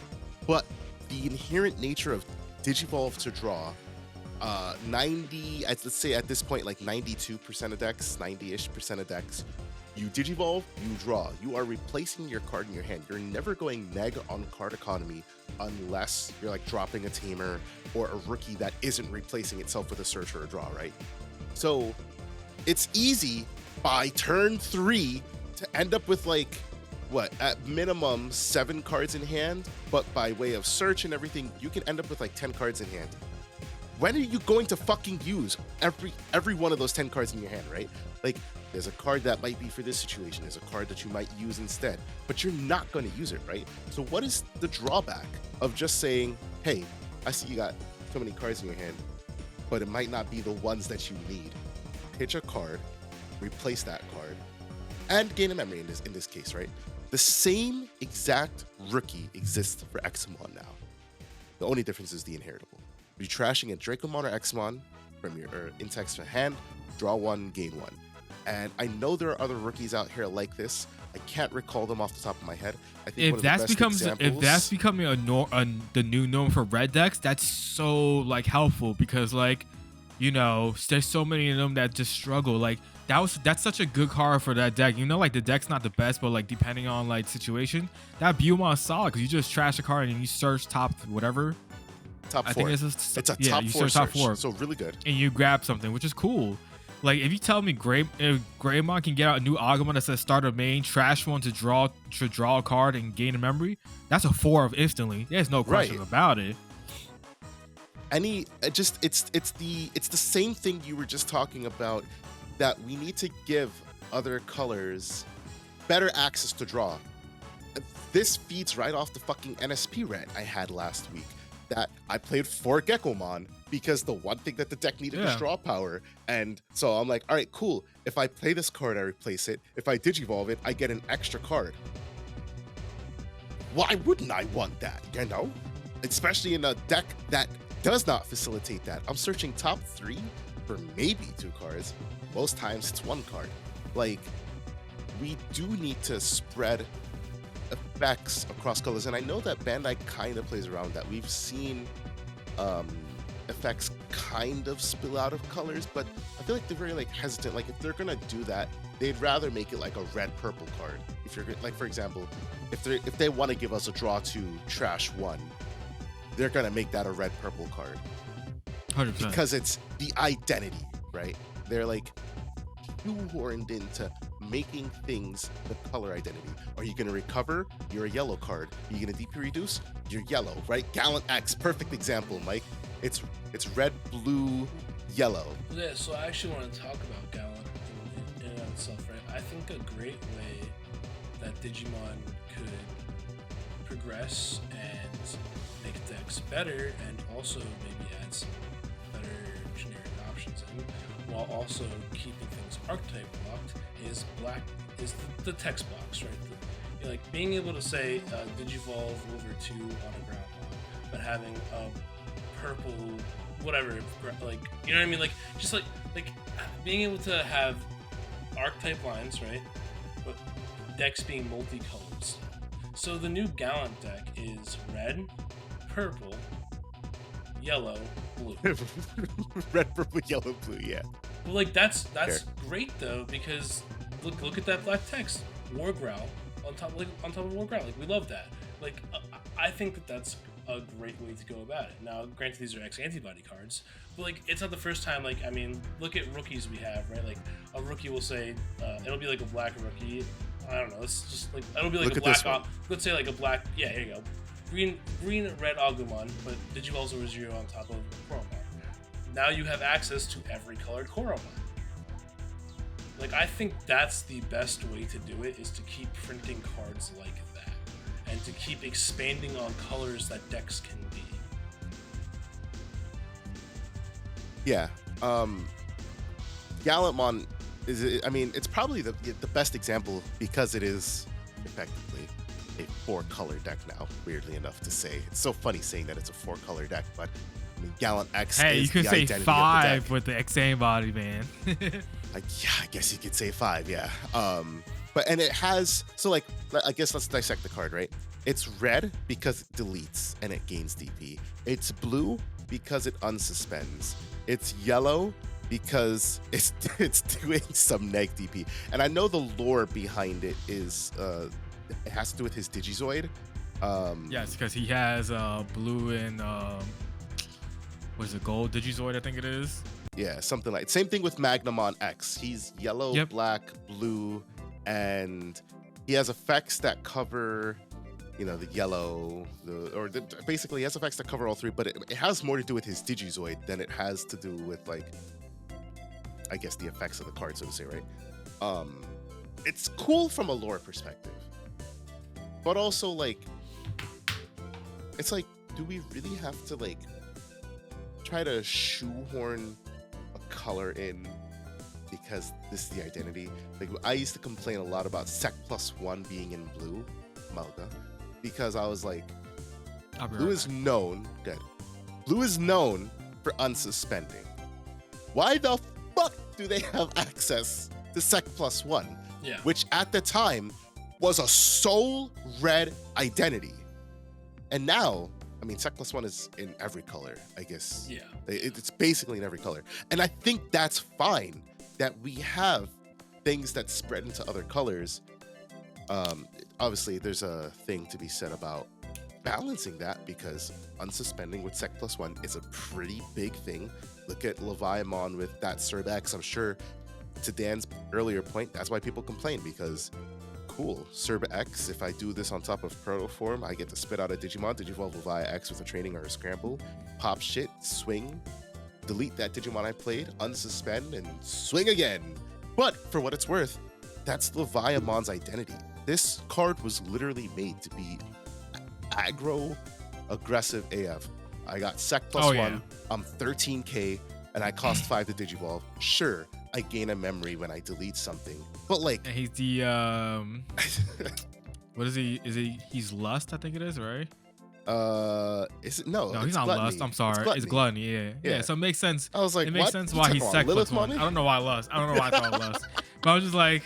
But the inherent nature of Digivolve to draw, let's say at this point, like 92% of decks, 90-ish% of decks, you Digivolve, you draw. You are replacing your card in your hand. You're never going neg on card economy unless you're like dropping a Tamer or a rookie that isn't replacing itself with a Search or a Draw, right? So it's easy by turn 3 to end up with like, at minimum 7 cards in hand, but by way of search and everything, you can end up with like 10 cards in hand. When are you going to fucking use every one of those 10 cards in your hand, right? Like, there's a card that might be for this situation. There's a card that you might use instead, but you're not going to use it, right? So what is the drawback of just saying, hey, I see you got so many cards in your hand, but it might not be the ones that you need. Pitch a card, replace that card, and gain a memory in this case, right? The same exact rookie exists for Examon now. The only difference is the inheritable. You're trashing a Dracomon or Examon from your in-text to hand, draw 1, gain 1. And I know there are other rookies out here like this. I can't recall them off the top of my head. I think If that's becoming the new norm for red decks, that's so like helpful because like, you know, there's so many of them that just struggle. Like that's such a good card for that deck. You know, like the deck's not the best, but like depending on like situation, that Buemon is solid because you just trash a card and you search top whatever. Top 4. I think it's a top 4 top search, 4, so really good. and you grab something, which is cool. Like if you tell me if Greymon can get out a new Agumon that says start a main, trash one to draw a card and gain a memory, that's a 4 of instantly. There's no question about it. It's the same thing you were just talking about, that we need to give other colors better access to draw. This feeds right off the fucking NSP rant I had last week, that I played 4 Geckomon because the one thing that the deck needed was draw power. And so I'm like, all right, cool. If I play this card, I replace it. If I Digivolve it, I get an extra card. Why wouldn't I want that, you know? Especially in a deck that does not facilitate that. I'm searching top 3 for maybe 2 cards. Most times it's 1 card. Like, we do need to spread effects across colors, and I know that Bandai kind of plays around that. We've seen effects kind of spill out of colors, but I feel like they're very like hesitant. Like if they're gonna do that, they'd rather make it like a red purple card. If you're like, for example, if they want to give us a draw 2 trash 1, they're gonna make that a red purple card 100%. because it's the identity, right? They're like shoehorned into making things the color identity. Are you going to recover? You're a yellow card. Are you going to DP reduce? You're yellow, right? Gallant X, perfect example, Mike. It's red, blue, yellow. Yeah, so I actually want to talk about Gallant in and of itself, right? I think a great way that Digimon could progress and make decks better, and also maybe add some better generic options in, while also keeping things archetype locked, is the text box, right? Like being able to say Digivolve over 2 on a ground one, but having a purple whatever, like, you know what I mean? Like just like being able to have archetype lines, right? But decks being multicolored still. So the new Gallant deck is red, purple, yellow, blue. Red, purple, yellow, blue, yeah. Well, like that's great though, because look at that black text, War Growl on top of War Growl. Like we love that. Like I think that's a great way to go about it. Now, granted, these are antibody cards, but like it's not the first time. Like I mean, look at rookies we have, right? Like a rookie will say it'll be like a black rookie. I don't know. It's just like it'll be like a black. Let's say like a black. Yeah, here you go. Green, red Agumon, but Digivolves over 0 on top of Koromon. Now you have access to every colored Koromon. Like, I think that's the best way to do it, is to keep printing cards like that. and to keep expanding on colors that decks can be. Yeah. Gallantmon is, I mean, it's probably the best example because it is effectively a 4-color deck now, weirdly enough to say. It's so funny saying that it's a 4-color deck, but I mean, Gallant X Hey, is you could the say identity 5 of the deck. with the X antibody, man. Like, yeah, I guess you could say 5, yeah. But, and it has, so like, I guess let's dissect the card, right? It's red because it deletes and it gains DP. It's blue because it unsuspends. It's yellow because it's doing some neg DP. And I know the lore behind it is, it has to do with his Digizoid. Yes, because he has blue and what is it, gold Digizoid, I think it is. Yeah, something like, same thing with Magnamon X. He's yellow, Yep. black, blue, and he has effects that cover, you know, the yellow, basically he has effects that cover all 3, but it has more to do with his Digizoid than it has to do with, like, I guess the effects of the card, so to say, right? It's cool from a lore perspective, but also, like, it's like, do we really have to, like, try to shoehorn a color in because this is the identity? Like, I used to complain a lot about Sec +1 being in blue, Malga, because I was like, blue is known, good. Blue is known for unsuspending. Why the fuck do they have access to Sec +1? Yeah. Which at the time was a soul red identity. And now, I mean, Sec +1 is in every color, I guess. Yeah. It's basically in every color. And I think that's fine that we have things that spread into other colors. Obviously, there's a thing to be said about balancing that because unsuspending with Sec +1 is a pretty big thing. Look at Leviamon with that Serb-X. I'm sure, to Dan's earlier point, that's why people complain, because cool, Serb-X, if I do this on top of Protoform, I get to spit out a Digimon, Digivolve Levi X with a training or a scramble, pop shit, swing, delete that Digimon I played, unsuspend, and swing again. But for what it's worth, that's Leviamon's identity. This card was literally made to be aggro, aggressive AF. I got Sec +1, yeah. I'm 13k, and I cost 5 to Digivolve. Sure, I gain a memory when I delete something, but like, And he's the what is he? He's Lust, I think it is, right? is it? No, No, it's he's not Gluttony. Lust. I'm sorry, it's Gluttony. Yeah. Yeah. So it makes sense. I was like, It makes what? sense You why talking he's about Sec Lilith +1. mommy? I don't know why Lust. I don't know why I thought Lust. But I was just like,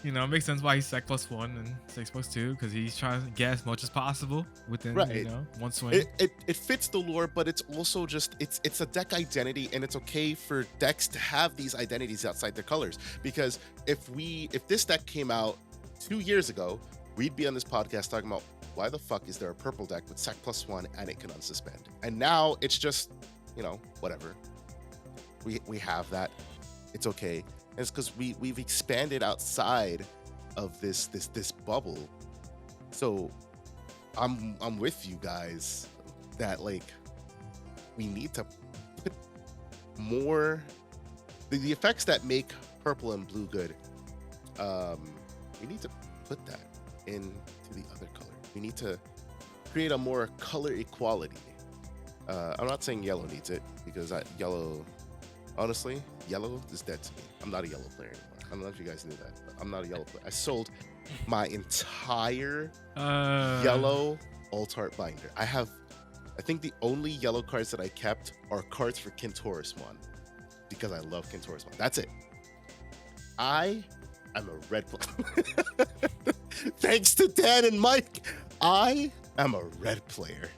you know, it makes sense why he's Sec +1 and 6+2 because he's trying to get as much as possible within, Right. you know, one swing. It fits the lore, but it's also just it's a deck identity, and it's okay for decks to have these identities outside their colors. Because if this deck came out 2 years ago, we'd be on this podcast talking about why the fuck is there a purple deck with Sec +1 and it can unsuspend. And now it's just, you know, whatever. We have that. It's okay. And it's because we've expanded outside of this bubble. So I'm with you guys that, like, we need to put more the effects that make purple and blue good. We need to put that into the other color. We need to create a more color equality. I'm not saying yellow needs it, because yellow, honestly, yellow is dead to me. I'm not a yellow player anymore. I don't know if you guys knew that, but I'm not a yellow player. I sold my entire yellow alt art binder. I think the only yellow cards that I kept are cards for Kintorismon, because I love Kintorismon. That's it. I am a red player. Thanks to Dan and Mike, I am a red player.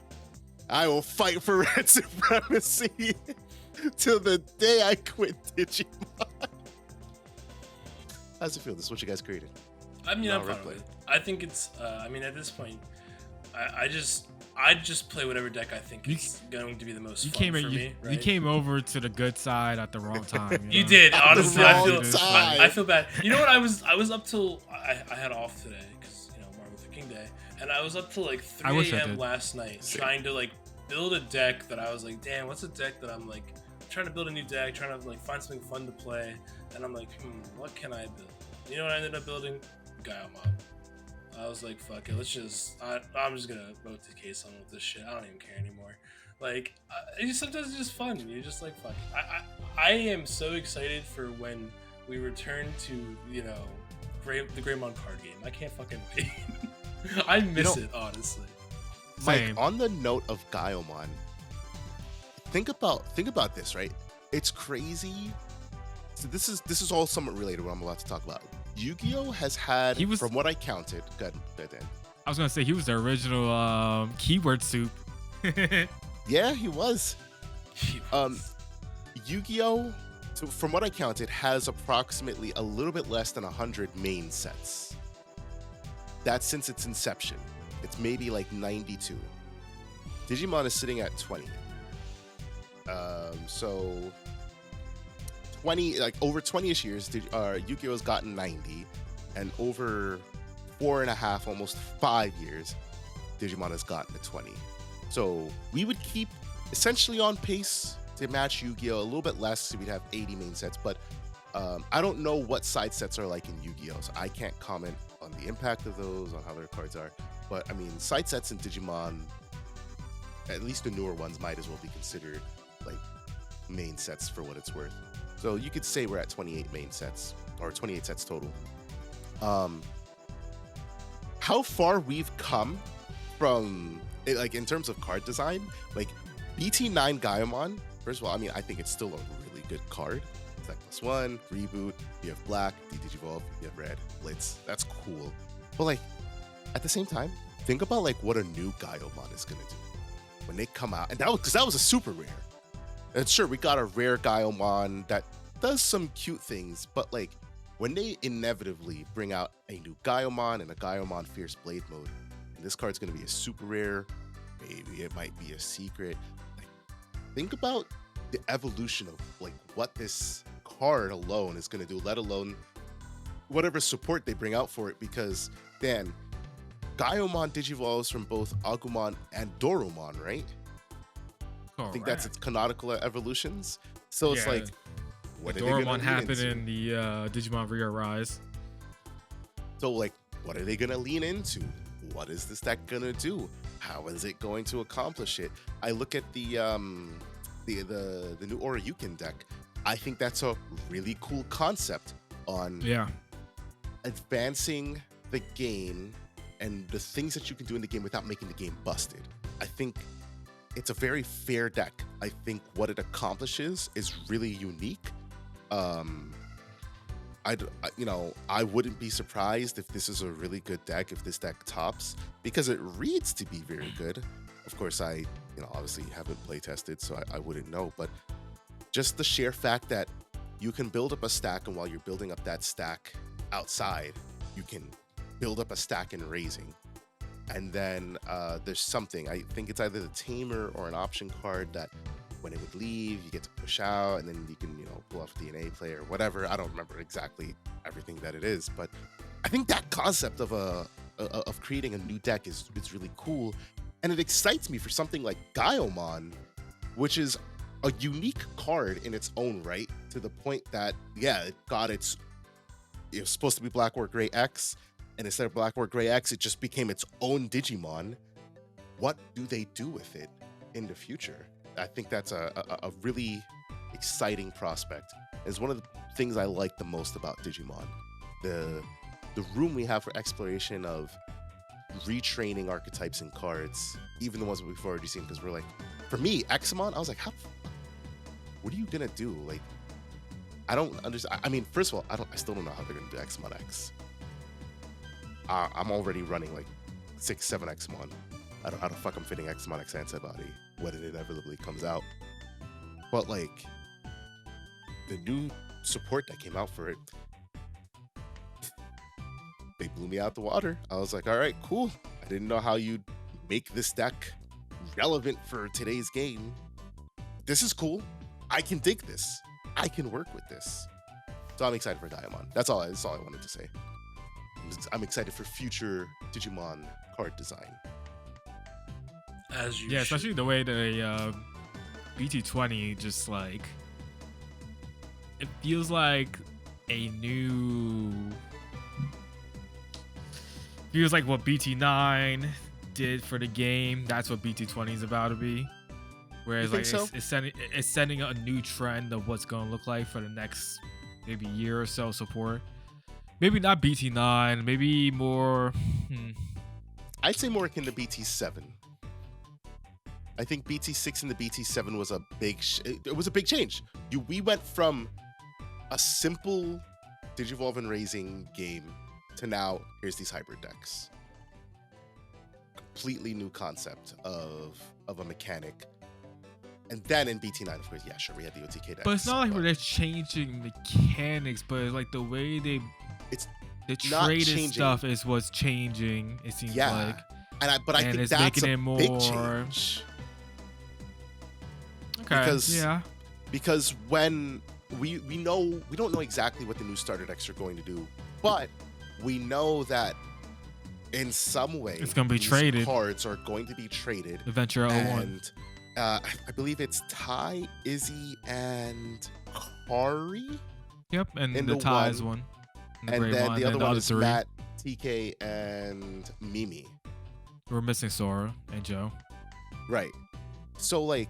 I will fight for red supremacy till the day I quit Digimon. How's it feel? This is what you guys created. I mean, No, I'm red fine with player. it. I think it's. I mean, at this point, I just play whatever deck I think is going to be the most fun for me. Right? You came over to the good side at the wrong time. You know? did. At the Honestly, wrong time. I feel bad. You know what? I was up till I had off today because, you know, Martin Luther King Day, and I was up till like I wish 3 I a.m. did. last night Same. trying to like build a deck that I was like, damn, what's a deck that I'm like trying to build a new deck, trying to like find something fun to play, and I'm like, what can I build? You know what I ended up building? Gaiamon. I was like, fuck it, I'm just gonna vote the case on with this shit. I don't even care anymore. Like, sometimes it's just fun. You're just like, fuck it. I am so excited for when we return to, the Greymon card game. I can't fucking wait. I miss it, honestly. Same. Mike, on the note of Gaiomon, think about this, right? It's crazy. So this is all somewhat related to what I'm about to talk about. Yu-Gi-Oh has had, from what I counted, good Dan. I was gonna say he was the original keyword soup. Yeah, he was. Yu-Gi-Oh, so from what I counted, has approximately a little bit less than 100 main sets. That's since its inception. It's maybe like 92. Digimon is sitting at 20. So 20, like over 20ish years, Yu-Gi-Oh has gotten 90, and over 4.5, almost 5 years, Digimon has gotten to 20. So we would keep essentially on pace to match Yu-Gi-Oh, a little bit less, so we'd have 80 main sets, but I don't know what side sets are like in Yu-Gi-Oh, so I can't comment on the impact of those, on how their cards are. But I mean, side sets in Digimon, at least the newer ones, might as well be considered like main sets for what it's worth. So you could say we're at 28 main sets, or 28 sets total. How far we've come from, like, in terms of card design, like BT9 Gaiomon, first of all, I mean, I think it's still a really good card. It's like +1, reboot, you have black, Digivolve, you have red, Blitz, that's cool. But like, at the same time, think about like what a new Gaiomon is gonna do when they come out. And that was a super rare. And sure, we got a rare Gaiomon that does some cute things, but like when they inevitably bring out a new Gaiomon and a Gaiomon Fierce Blade mode, and this card's gonna be a super rare, maybe it might be a secret. Like, think about the evolution of like what this card alone is gonna do, let alone whatever support they bring out for it, because Dan, Gaiomon digivolves from both Agumon and Dorumon, right? I think that's its canonical evolutions. So it's like, what are they gonna Dorumon lean happened into? in the Digimon Re-Arise. So like, what are they gonna lean into? What is this deck gonna do? How is it going to accomplish it? I look at the new Oryukin deck. I think that's a really cool concept on advancing the game and the things that you can do in the game without making the game busted. I think it's a very fair deck. I think what it accomplishes is really unique. I wouldn't be surprised if this is a really good deck, if this deck tops, because it reads to be very good. Of course, I obviously haven't play tested, so I wouldn't know, but just the sheer fact that you can build up a stack, and while you're building up that stack outside, you can build up a stack in raising. And then there's something, I think it's either the Tamer or an option card that when it would leave, you get to push out, and then you can, pull off DNA play or whatever. I don't remember exactly everything that it is, but I think that concept of creating a new deck is really cool. And it excites me for something like Gaiomon, which is a unique card in its own right, to the point that, it got it was supposed to be Black or Gray X, and instead of Black or Gray X, it just became its own Digimon. What do they do with it in the future? I think that's a really exciting prospect. It's one of the things I like the most about Digimon. The room we have for exploration of retraining archetypes and cards, even the ones that we've already seen, because we're like, for me, Examon, I was like, what are you gonna do? Like, I don't understand. I mean, first of all, I still don't know how they're gonna do Examon X. I'm already running like 6-7 Examon. I don't know how the fuck I'm fitting Examon X antibody when it inevitably comes out. But like, the new support that came out for it, they blew me out the water. I was like, all right, cool. I didn't know how you'd make this deck relevant for today's game. This is cool. I can dig this. I can work with this. So I'm excited for Gaiomon. That's all I wanted to say. I'm excited for future Digimon card design. As you Yeah, should. especially the way the BT20 just like, it feels like a new feels like what BT9 did for the game. That's what BT20 is about to be. Whereas You like think so? it's setting a new trend of what's gonna look like for the next maybe year or so support. Maybe not BT9, maybe more. I'd say more akin to BT7. I think BT6 and the BT7 was a big it was a big change. We went from a simple Digivolve and Raising game to now here's these hybrid decks. Completely new concept of a mechanic. And then in BT9, of course, yeah, sure, we had the OTK decks. But it's not like they're changing mechanics, but it's like the way It's the not traded changing. stuff is what's changing. It seems Yeah. like. But I And think it's that's making a it more- big change. Okay. Because- yeah. Because when we don't know exactly what the new starter decks are going to do, but we know that in some way It's gonna be these traded. cards are going to be traded. Adventure 01. And I believe it's Ty, Izzy, and Kari. Yep, and in the the ties one, one. The And gray then the other one is three. Matt, TK, and Mimi. We're missing Sora and Joe. Right. So like,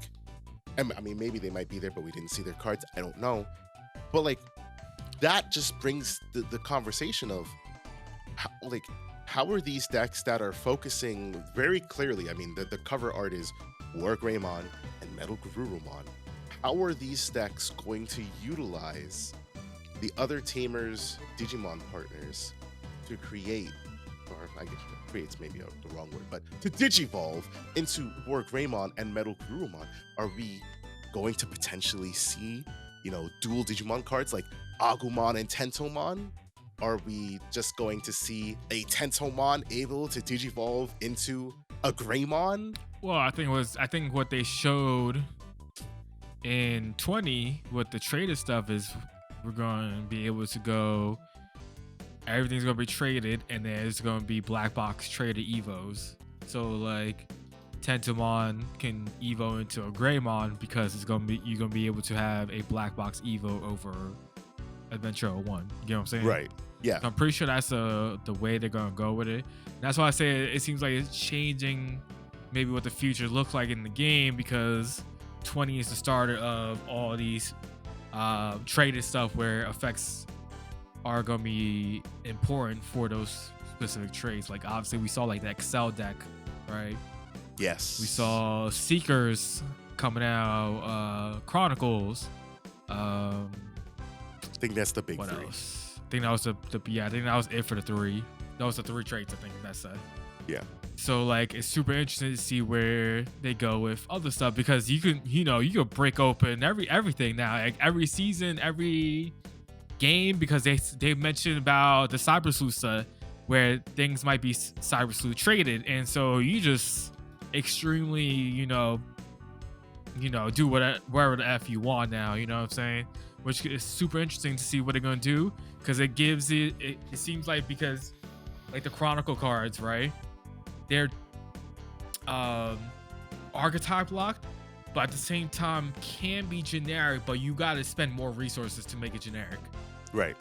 I mean, maybe they might be there, but we didn't see their cards. I don't know. But like, that just brings the conversation of how are these decks that are focusing very clearly? I mean, the cover art is War Greymon and Metal Garurumon. How are these decks going to utilize the other Tamers Digimon partners to create, or I guess create's maybe the wrong word, but to digivolve into War Greymon and Metal Garurumon? Are we going to potentially see, dual Digimon cards like Agumon and Tentomon? Are we just going to see a Tentomon able to digivolve into a Greymon? Well, I think what they showed in 20 with the traded stuff is we're going to be able to go. Everything's gonna be traded, and there's gonna be black box traded evos. So like, Tentomon can evo into a Greymon because you're gonna be able to have a black box evo over Adventure 01. You get what I'm saying? Right. Yeah. I'm pretty sure that's the way they're gonna go with it. That's why I say it seems like it's changing maybe what the future looks like in the game, because 20 is the starter of all these traded stuff where effects are gonna be important for those specific trades. Like obviously we saw like the Excel deck, right? Yes. We saw Seekers coming out, Chronicles. I think that's the big What three. else? I think that was I think that was it for the three. That was the three traits, I think that's said. Yeah. So like it's super interesting to see where they go with other stuff, because you can break open everything now. Like every season, every game, because they mentioned about the Cyber Sleuth stuff where things might be Cyber Sleuth traded, and so you just extremely do whatever the F you want now, you know what I'm saying? Which is super interesting to see what they're gonna do, because it gives it seems like, because like the Chronicle cards, right? They're archetype locked, but at the same time can be generic, but you gotta spend more resources to make it generic. Right.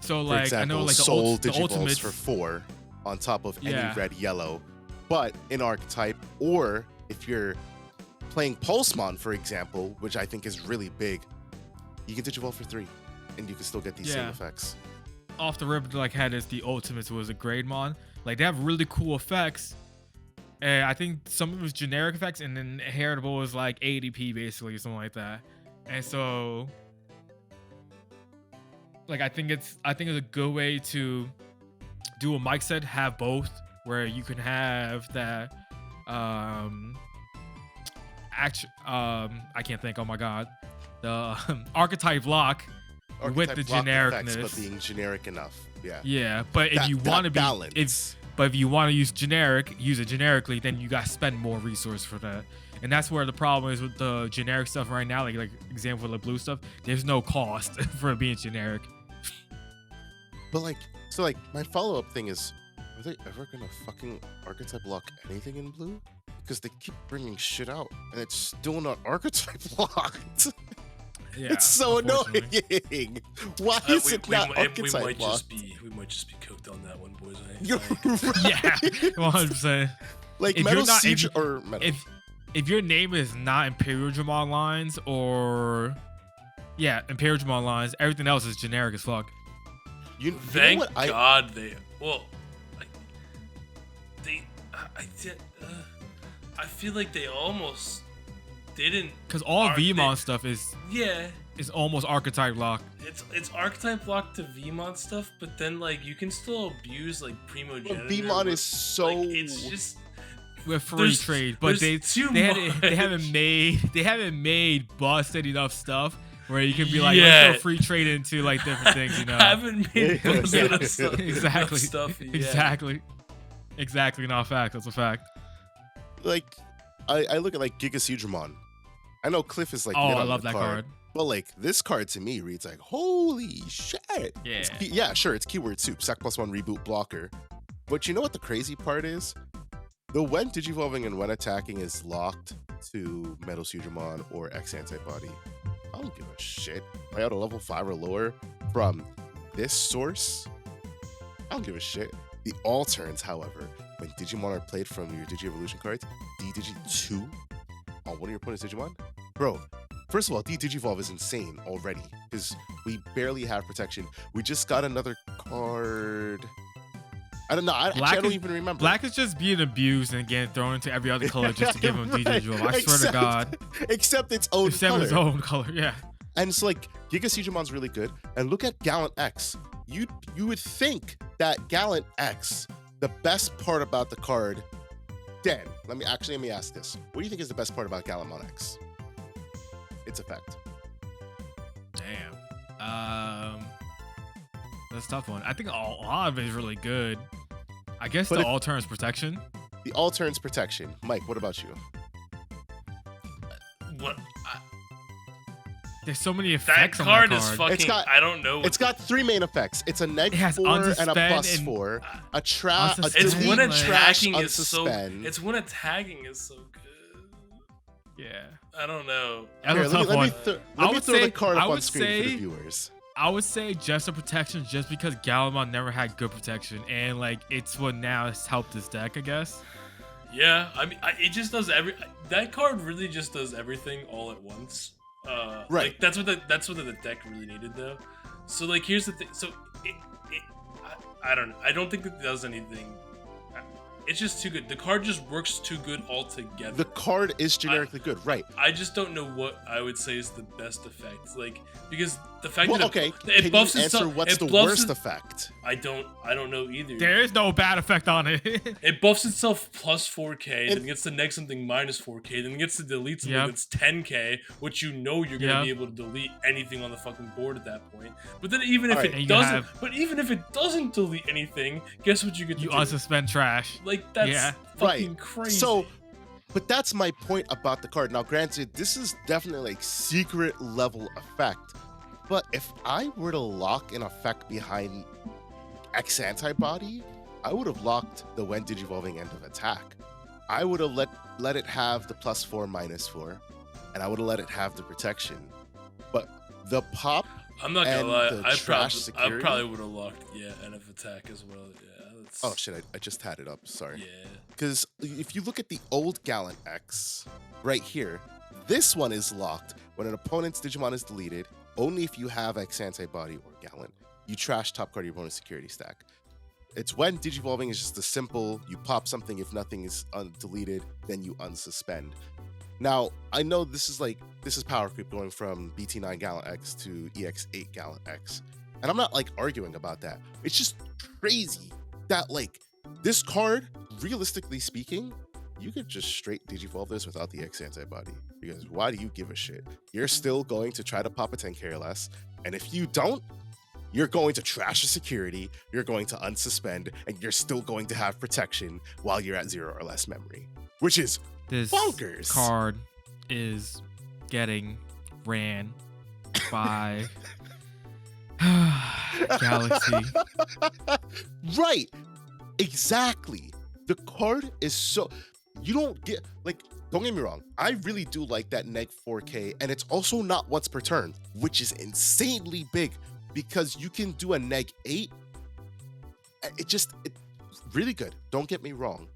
So For like example, I know like Soul the Digivolves ultimate for 4 on top of Yeah. any red yellow, but in archetype, or if you're playing Pulsemon, for example, which I think is really big, you can Digivolve for 3 and you can still get these same Yeah. effects. off the rip, like had is the ultimates was a Greymon. Like they have really cool effects. And I think some of it was generic effects, and then heritable was like ADP basically, or something like that. And so like I think it's a good way to do what Mike said, have both, where you can have that I can't think, oh my god, the archetype lock with the Archetype lock effects, genericness. but being generic enough. Yeah. Yeah, but if you want to be balance. But if you want to use it generically, then you got to spend more resource for that. And that's where the problem is with the generic stuff right now. Like example of the blue stuff, there's no cost for it being generic. But so my follow-up thing is, are they ever gonna fucking archetype lock anything in blue? Because they keep bringing shit out and it's still not archetype locked. Yeah, It's so unfortunately. annoying. Why is it not we archetype might locked? just be cooked on that one, boys. You're Like, Yeah, right. 100%. Like If Metal you're not, Siege or Metal. if your name is not Imperial Digimon lines or Imperial Digimon lines, everything else is generic as fuck. You know thank what God they. Well, like, they. I feel like they almost didn't. Because all VMon stuff is Yeah. almost archetype locked. It's archetype locked to VMon stuff, but then like you can still abuse like Primogenitor. VMon with- is so. like, it's just With free There's- trade, but they there's too they haven't made busted enough stuff where you can be like, Yeah. let's go free trade into like different things, you know? haven't made Yeah. most of the stuff. Exactly. enough stuff yet. Exactly, not a fact. That's a fact. Like, I look at like Giga Seedramon. I know Cliff is like. Oh, mid I on love the that card. But like this card to me reads like, holy shit. Yeah. Yeah, sure, it's keyword soup, sec +1 reboot blocker. But you know what the crazy part is? The when digivolving and when attacking is locked to Metal Seedramon or X Antibody. I don't give a shit. Play out a level 5 or lower from this source. I don't give a shit. The all turns, however, when Digimon are played from your Digi-Evolution cards, D-Digi-2 on one of your opponent's Digimon? Bro, first of all, D-Digivolve is insane already because we barely have protection. We just got another card. I don't know. Actually, I don't even remember. Black is just being abused and getting thrown into every other color just to give him Right. DigiGuard. I swear to God. Except its own Except color. his own color, yeah. And it's like Giga Seedramon's really good. And look at Gallant X. You would think that Gallant X, the best part about the card. Dan, let me ask this. What do you think is the best part about Gallant X? Its effect. Damn. That's a tough one. I think a lot of it is really good. I guess But the if- all turns protection. The all turns protection. Mike, what about you? What? There's so many That effects card on that is card. fucking. It's got- I don't know. It's got 3 main effects. It's a neg It has 4 and a unsuspend plus and- 4. A trap. Unsuspend. It's delete, when like- attacking trash, is so. unsuspend. It's when attacking is so good. Yeah. I don't know. That's Here, a let tough me, one. let me I throw would the say- card I up on would screen for say- the viewers. I would say just the protection just because Galamon never had good protection. And like it's what now has helped this deck, I guess. Yeah, I mean, it just does that card really just does everything all at once. Right. Like, that's what the deck really needed, though. So like, here's the thing. So I don't know. I don't think that it does anything. It's just too good. The card just works too good altogether. The card is generically good, right? I just don't know what I would say is the best effect. Like, because the fact Well, that okay. it Can buffs you answer itself. what's it the buffs worst it- effect? I don't know either. There is no bad effect on it. It buffs itself plus 4k, It- then gets to neg something minus 4k, then gets to delete something Yep. that's 10k, which you know you're gonna Yep. be able to delete anything on the fucking board at that point. But then even if Alright. And it you doesn't, have- but even if it doesn't delete anything, guess what you get to You do? unsuspend trash. Like that's Yeah. fucking Right. crazy. So, but that's my point about the card. Now, granted, this is definitely like secret level effect. But if I were to lock an effect behind X Antibody, I would have locked the when digivolving end of attack. I would have let it have the +4 -4, and I would have let it have the protection. But the pop, I'm not gonna and lie, the I trash probably security? would have locked end of attack as well. Yeah. That's, oh shit, I just had it up. Sorry. Yeah. Because if you look at the old Gallant X right here, this one is locked when an opponent's Digimon is deleted, only if you have X Antibody or Gallant. You trash top card of your opponent's security stack. It's when Digivolving is just a simple, you pop something if nothing is deleted, then you unsuspend. Now, I know this is power creep going from BT9 Gallant X to EX8 Gallant X. And I'm not like arguing about that. It's just crazy that like this card, realistically speaking, you could just straight digivolve this without the X Antibody. Because why do you give a shit? You're still going to try to pop a 10k or less. And if you don't, you're going to trash the security, you're going to unsuspend, and you're still going to have protection while you're at 0 or less memory. Which is This bonkers. card is getting ran by Galaxy. Right. Exactly. The card is so you don't get like don't get me wrong, I really do like that neg 4K, and it's also not once per turn, which is insanely big because you can do a neg 8. It's really good. Don't get me wrong,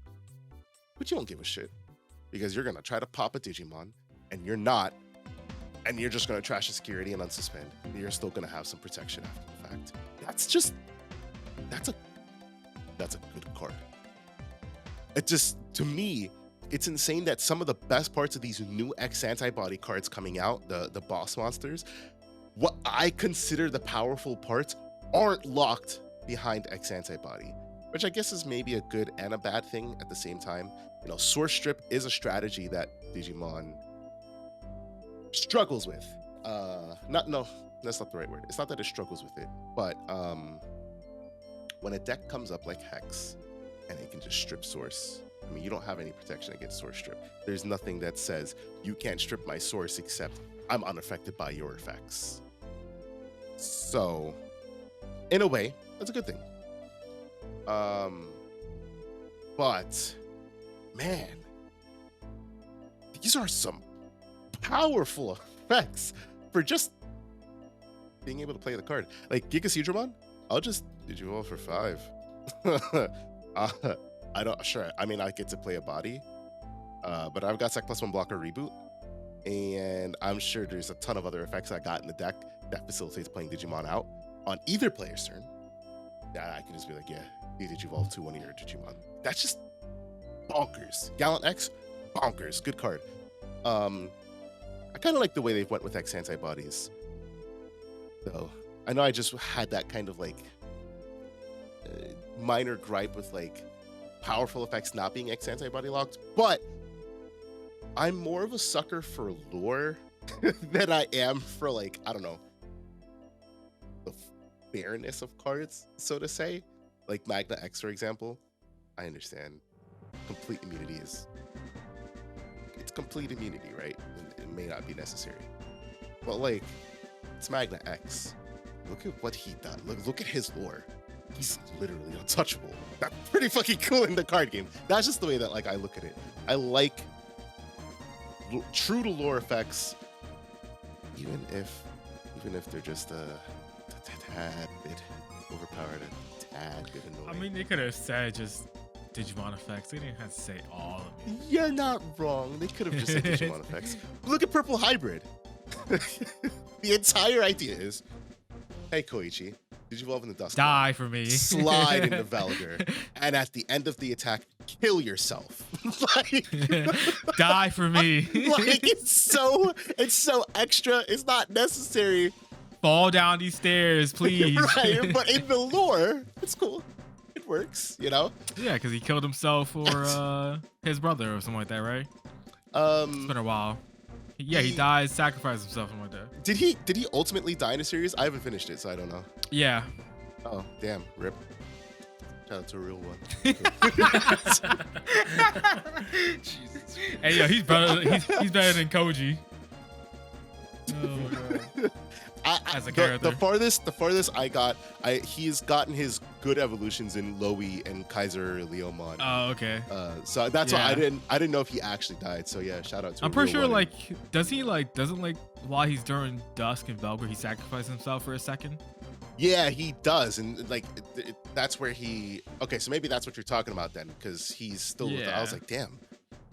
but you don't give a shit because you're gonna try to pop a Digimon, and you're not, and you're just gonna trash the security and unsuspend. You're still gonna have some protection after the fact. That's a good card. It just, to me, it's insane that some of the best parts of these new X antibody cards coming out, the boss monsters, what I consider the powerful parts aren't locked behind X antibody, which I guess is maybe a good and a bad thing at the same time. You know, source strip is a strategy that Digimon struggles with. No, that's not the right word. It's not that it struggles with it, but when a deck comes up like Hex and it can just strip source, I mean, you don't have any protection against source strip. There's nothing that says you can't strip my source except I'm unaffected by your effects. So, in a way, that's a good thing. But man, these are some powerful effects for just being able to play the card. Like Gigaseedramon, I'll just Digivolve for 5. I mean, I get to play a body, but I've got Sec +1 blocker reboot, and I'm sure there's a ton of other effects I got in the deck that facilitates playing Digimon out on either player's turn. That I can just be like, yeah, you Digivolve to one of your Digimon. That's just bonkers. Gallant X, bonkers. Good card. I kind of like the way they went with X antibodies, though. I know I just had that kind of like minor gripe with like powerful effects not being X antibody locked, but I'm more of a sucker for lore than I am for, like, I don't know, the fairness of cards, so to say. Like Magna X, for example. I understand complete immunity is, it's complete immunity, right? It may not be necessary, but like, it's Magna X. Look at what he does. Look at his lore. He's literally untouchable. That's pretty fucking cool in the card game. That's just the way that like I look at it. I like true to lore effects, even if they're just a tad bit overpowered, a tad bit annoying. I mean, they could have said just Digimon effects. They didn't have to say all of it. You're not wrong. They could have just said Digimon effects. Look at Purple Hybrid. The entire idea is, hey Koichi, Digivolve in the dust. Die for me. Slide into Valgar, and at the end of the attack, kill yourself. Like, die for me. Like it's so extra. It's not necessary. Fall down these stairs, please. Right, but in the lore, it's cool. It works, you know. Yeah, because he killed himself or his brother or something like that, right? It's been a while. Yeah, he died, sacrificed himself, something like that. Did he ultimately die in a series? I haven't finished it, so I don't know. Yeah. Oh, damn. Rip. Shout out to a real one. Jesus. Hey, yo, he's better than Koji. Oh, as a character. The farthest I got, he's gotten his good evolutions in Loey and Kaiser Leomon. Oh, okay. So that's why I didn't know if he actually died. So yeah, shout out to. I'm pretty sure doesn't while he's during Dusk and Velcro, he sacrificed himself for a second. Yeah, he does, and like that's where he. Okay, so maybe that's what you're talking about then, because he's still. I was like, damn.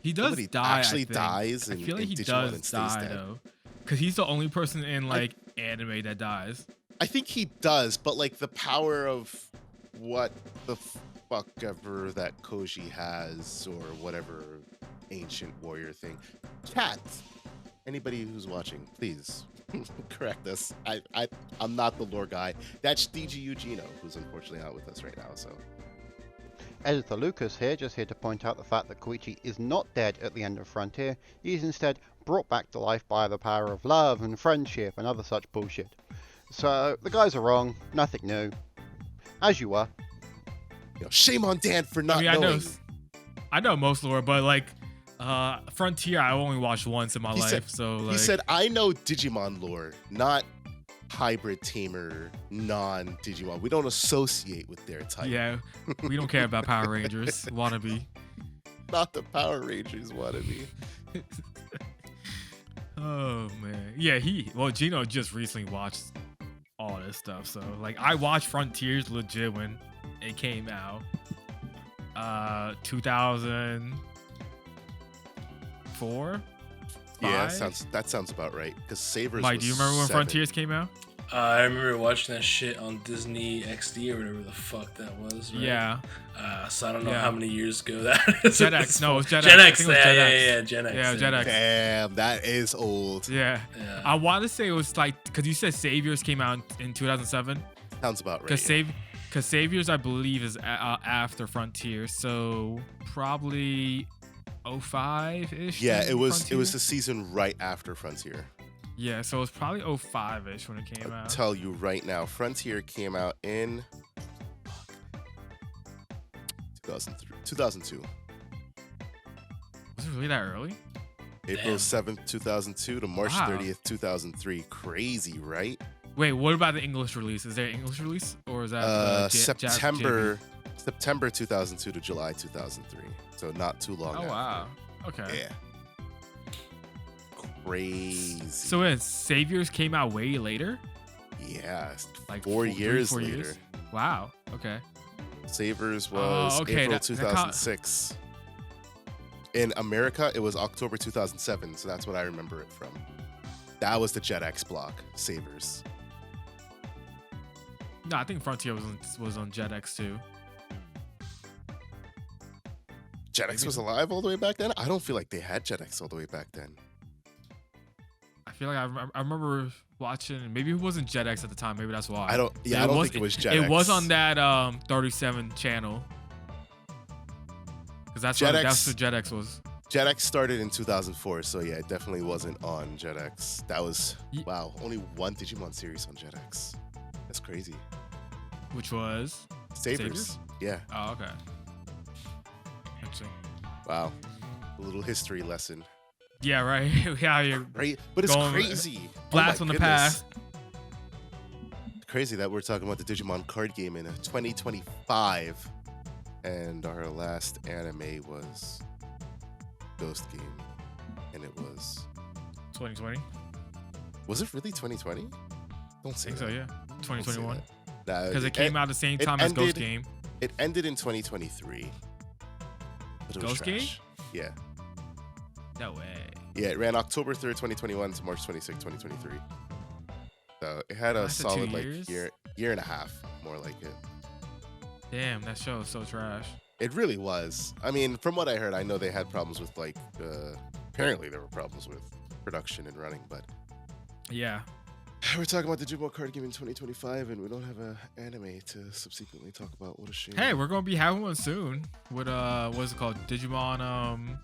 He does die. Actually dies. I feel like he does die though, because he's the only person in like anime that dies. I think he does, but like the power of what the fuck ever that Koji has, or whatever ancient warrior thing. Chat. Anybody who's watching, please correct us. I'm not the lore guy. That's DigiGuard, who's unfortunately not with us right now. So, Editor Lucas here, just here to point out the fact that Koichi is not dead at the end of Frontier. He is instead brought back to life by the power of love and friendship and other such bullshit. So the guys are wrong. Nothing new, as you were. Shame on Dan for not knowing. I know most lore, but like. Frontier, I only watched once in my life, so like... He said, I know Digimon lore, not hybrid tamer, non-Digimon. We don't associate with their type. Yeah, we don't care about Power Rangers, wannabe. Not the Power Rangers wannabe. Oh man, yeah. Gino just recently watched all this stuff, so like I watched Frontiers legit when it came out, 2004. Yeah, 5? that sounds about right. Because Savers. Mike, was do you remember when 7. Frontiers came out? I remember watching that shit on Disney XD or whatever the fuck that was. Right? Yeah. So I don't know Yeah. how many years ago that is. Gen X. No, it was Gen X. Gen I X. think it was Gen X. Yeah, Gen X. Yeah, Gen X. Damn, that is old. Yeah. Yeah. I want to say it was like because you said Saviors came out in 2007. Sounds about right. Because Saviors, I believe, is after Frontier, so probably 05-ish. Yeah, it was Frontier? the season right after Frontier. Yeah, so it was probably 05-ish when it came I'll out. tell you right now, Frontier came out in 2002. Was it really that early? April Damn. 7th, 2002 to March Wow. 30th, 2003. Crazy, right? Wait, what about the English release? Is there an English release or is that September 2002 to July 2003. So not too long Oh after. wow. Okay. Yeah. Crazy. So when Saviors came out way later, yeah, like 4 years 4 later. years. Wow. Okay. Savers was okay, April that 2006. In America, it was October 2007, so that's what I remember it from. That was the Jet X block, Savers. No, I think Frontier was on Jet X too. Jet X was alive all the way back then? I don't feel like they had Jet X all the way back then. I feel like I remember watching. Maybe it wasn't Jet X at the time. Maybe that's why. I don't think it was Jet X. It was on that 37 channel. Because that's Jet what X- Jet X was. Jet X started in 2004, so yeah, it definitely wasn't on Jet X. That was, wow, only one Digimon series on Jet X. That's crazy. Which was Savers. Yeah. Oh, okay. Interesting. Wow. A little history lesson. Yeah, right. Yeah, you're Right? But it's Going- crazy. blast Oh from my the goodness. past. Crazy that we're talking about the Digimon card game in 2025. And our last anime was Ghost Game. And it was... 2020. Was it really 2020? Don't I say think that. so, yeah. 2021. Because Because it came out the same time as Ghost Game. It ended in 2023. But it was Ghost Game? trash. Yeah. No way. Yeah, it ran October 3rd, 2021 to March 26th, 2023. So it had a Lasted 2 solid like years? year and a half, more like it. Damn, that show is so trash. It really was. I mean, from what I heard, I know they had problems with like apparently there were problems with production and running, but Yeah. we're talking about the Digimon card game in 2025 and we don't have an anime to subsequently talk about. What a shame. Hey, we're gonna be having one soon. With what is it called? Digimon.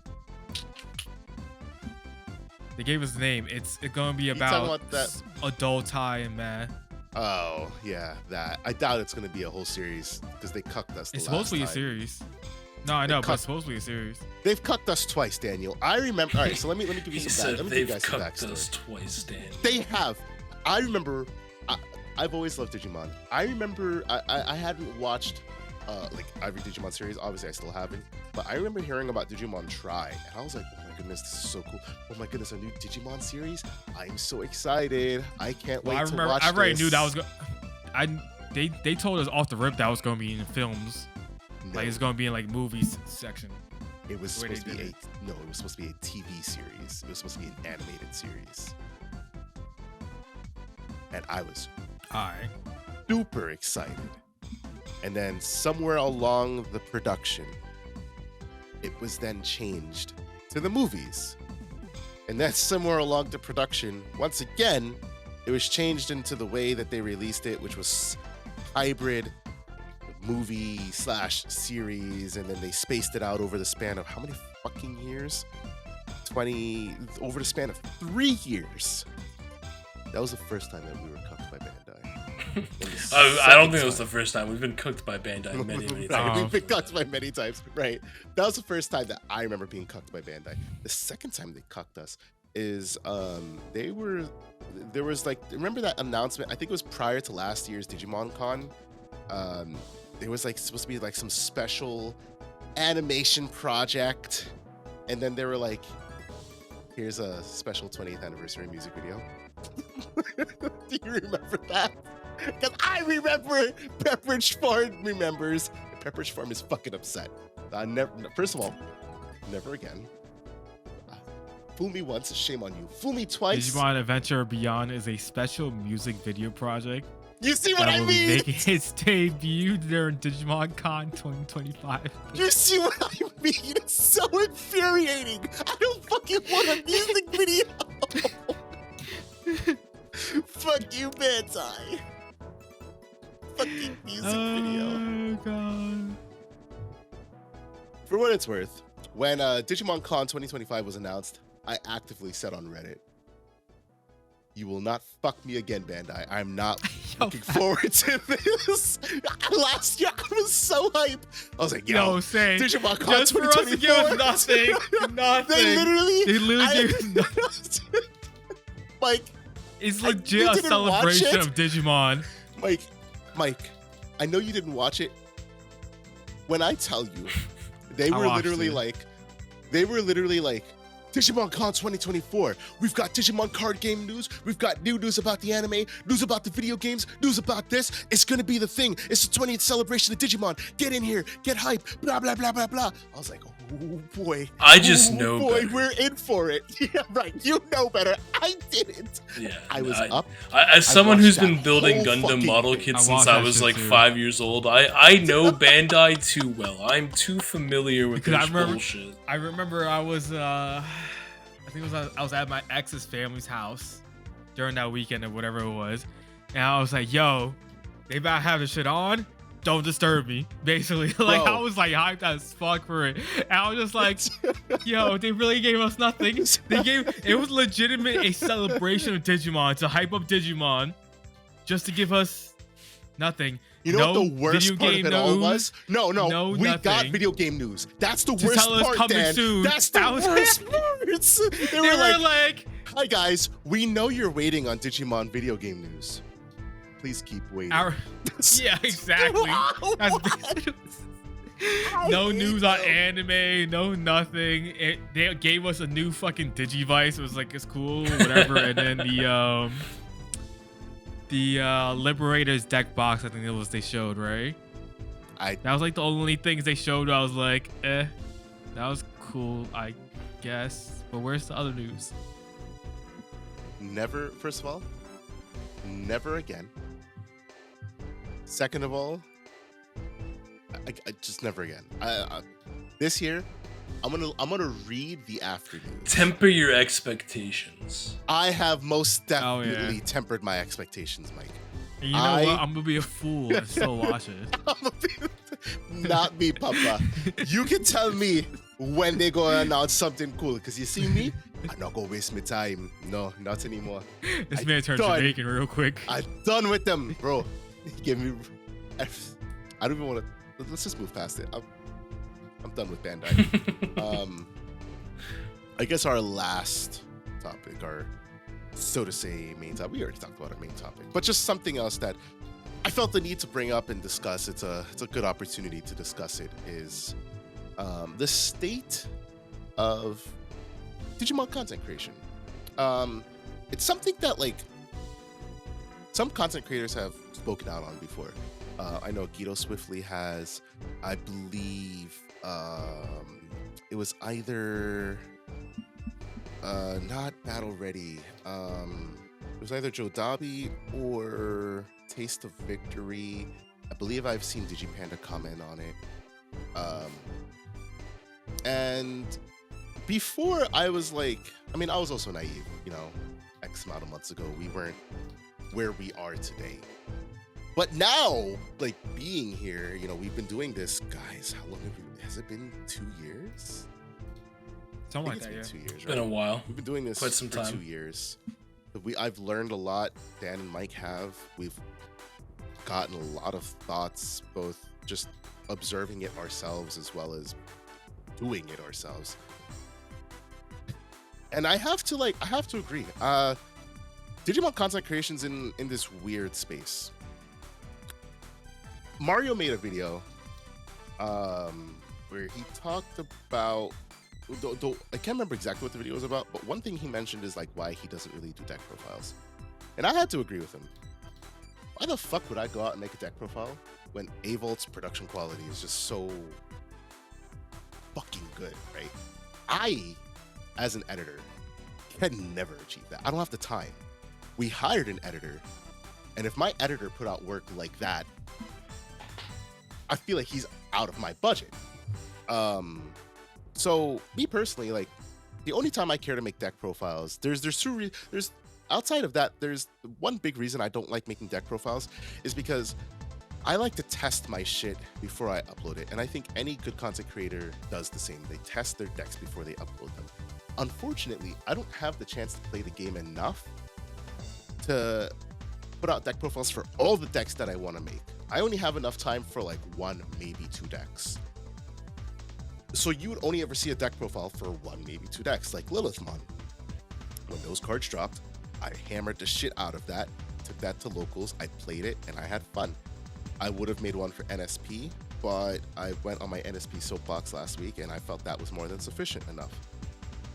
They gave us the name. It's gonna be talking about about that- adult tie and man. Oh, yeah, that. I doubt it's going to be a whole series because they cucked us the It's last supposed to be a time. series. No, I They know, but cut- it's supposed to be a series. They've cucked us twice, Daniel. I remember. All right, so let me give you He some said back. Let me give they've you guys some cucked us backstory. twice, Dan. They have. I remember. I've always loved Digimon. I remember. I hadn't watched like every Digimon series. Obviously, I still haven't. But I remember hearing about Digimon Try, and I was like, oh my goodness, this is so cool. Oh my goodness, a new Digimon series. I'm so excited. I can't wait Well, I to remember. watch I already this. knew that was. They told us off the rip that was gonna be in films. No, Like it's gonna be in like movies section. it was the way supposed to they be did no, it was supposed to be a TV series. It was supposed to be an animated series. And I was Alright. super excited. And then somewhere along the production, it was then changed to the movies. And then somewhere along the production, once again, it was changed into the way that they released it, which was hybrid movie / series. And then they spaced it out over the span of how many fucking years? Over the span of 3 years. That was the first time that we were cucked by Bandai. I don't think it was the first time. We've been cooked by Bandai many, many Right, times. we've been cucked by many times. Right. That was the first time that I remember being cucked by Bandai. The second time they cucked us is there was like, remember that announcement? I think it was prior to last year's Digimon Con. There was like supposed to be like some special animation project, and then they were like, Here's a special 20th anniversary music video. Do you remember that? Because I remember. Pepperidge Farm remembers. Pepperidge Farm is fucking upset. First of all, never again. Fool me once, shame on you. Fool me twice. Digimon Adventure Beyond is a special music video project. You see what I That will be mean? making its debut during Digimon Con 2025. You see what I mean? It's so infuriating. I don't fucking want a music video. Fuck you, Bandai. Fucking music video. Oh god. For what it's worth, when Digimon Con 2025 was announced, I actively said on Reddit, "You will not fuck me again, Bandai. I'm not looking forward to this." Last year, I was so hype. I was like, "Yo, say Digimon Con just for us to give 2024." us nothing. Nothing. They literally gave us nothing. Mike, It's you legit a didn't watch celebration it? of Digimon. Mike, I know you didn't watch it. When I tell you, they I were watched literally it. like, Digimon Con 2024. We've got Digimon card game news. We've got new news about the anime, news about the video games, news about this. It's gonna be the thing. It's the 20th celebration of Digimon. Get in here, get hype, blah, blah, blah, blah, blah. I was like, oh boy. I just Oh, know boy, better. we're in for it. Yeah, right. You know better. I didn't. Yeah, I was up. As someone watched who's that been building whole Gundam fucking model thing. kits I since watched I that was shit like too. 5 years old, I know Bandai too well. I'm too familiar with Because I their remember- bullshit. I remember I was I think it was I was at my ex's family's house during that weekend or whatever it was, and I was like, "Yo, they about to have this shit on. Don't disturb me." Basically, like Bro. I was like hyped as fuck for it. And I was just like, "Yo, they really gave us nothing. They gave it was legitimate a celebration of Digimon to hype up Digimon, just to give us nothing." You know No what the worst video part of game it all news, was? No, no we got nothing. video game news. That's the To worst tell us part, coming Dan. soon. That's the That was- worst parts. They They were were like, like, "Hi guys, we know you're waiting on Digimon video game news. Please keep waiting." our yeah, exactly. That's What? I no hate news on them. anime, no nothing. They gave us a new fucking Digivice. It was like it's cool, whatever. And then the Liberators deck box, I think it was they showed, right? That was like the only things they showed. I was like, that was cool, I guess. But where's the other news? Never. First of all, never again. Second of all, I just never again. This year, I'm gonna read the after news. Temper your expectations. I have most Oh, yeah. definitely tempered my expectations, Mike. And you know what? I'm gonna be a fool and still watch it. Not me, Papa. You can tell me when they go announce something cool, because you see me, I'm not gonna waste my time. No, not anymore. This I man turned done. Jamaican real quick. I'm done with them, bro. Give me. I don't even want to. Let's just move past it. I'm done with Bandai. I guess our last topic, our so to say main topic. We already talked about our main topic, but just something else that I felt the need to bring up and discuss. It's a good opportunity to discuss it. Is the state of Digimon content creation. It's something that like some content creators have spoken out on before. I know Guido Swiftly has. I believe it was either not Battle Ready. It was either Joe Dobby or Taste of Victory. I believe I've seen DigiPanda comment on it. And before I was like, I mean, I was also naive, you know, X amount of months ago, we weren't where we are today. But now, like being here, you know, we've been doing this, guys. How long has it been? 2 years? Something I like think that, it's yeah. been 2 years, It's been a right? while. We've been doing this Quite some for time. 2 years. I've learned a lot. Dan and Mike have. We've gotten a lot of thoughts, both just observing it ourselves as well as doing it ourselves. And I have to agree. Digimon content creation's in this weird space. Mario made a video where he talked about I can't remember exactly what the video was about, but one thing he mentioned is like why he doesn't really do deck profiles, and I had to agree with him. Why the fuck would I go out and make a deck profile when Avolt's production quality is just so fucking good, right? I, as an editor, can never achieve that. I don't have the time. We hired an editor, and if my editor put out work like that, I feel like he's out of my budget. So me personally, like the only time I care to make deck profiles, there's outside of that, there's one big reason I don't like making deck profiles is because I like to test my shit before I upload it. And I think any good content creator does the same. They test their decks before they upload them. Unfortunately, I don't have the chance to play the game enough to put out deck profiles for all the decks that I want to make. I only have enough time for like 1, maybe 2 decks. So you would only ever see a deck profile for 1, maybe 2 decks, like Lilithmon. When those cards dropped, I hammered the shit out of that, took that to locals, I played it, and I had fun. I would have made one for NSP, but I went on my NSP soapbox last week, and I felt that was more than sufficient enough.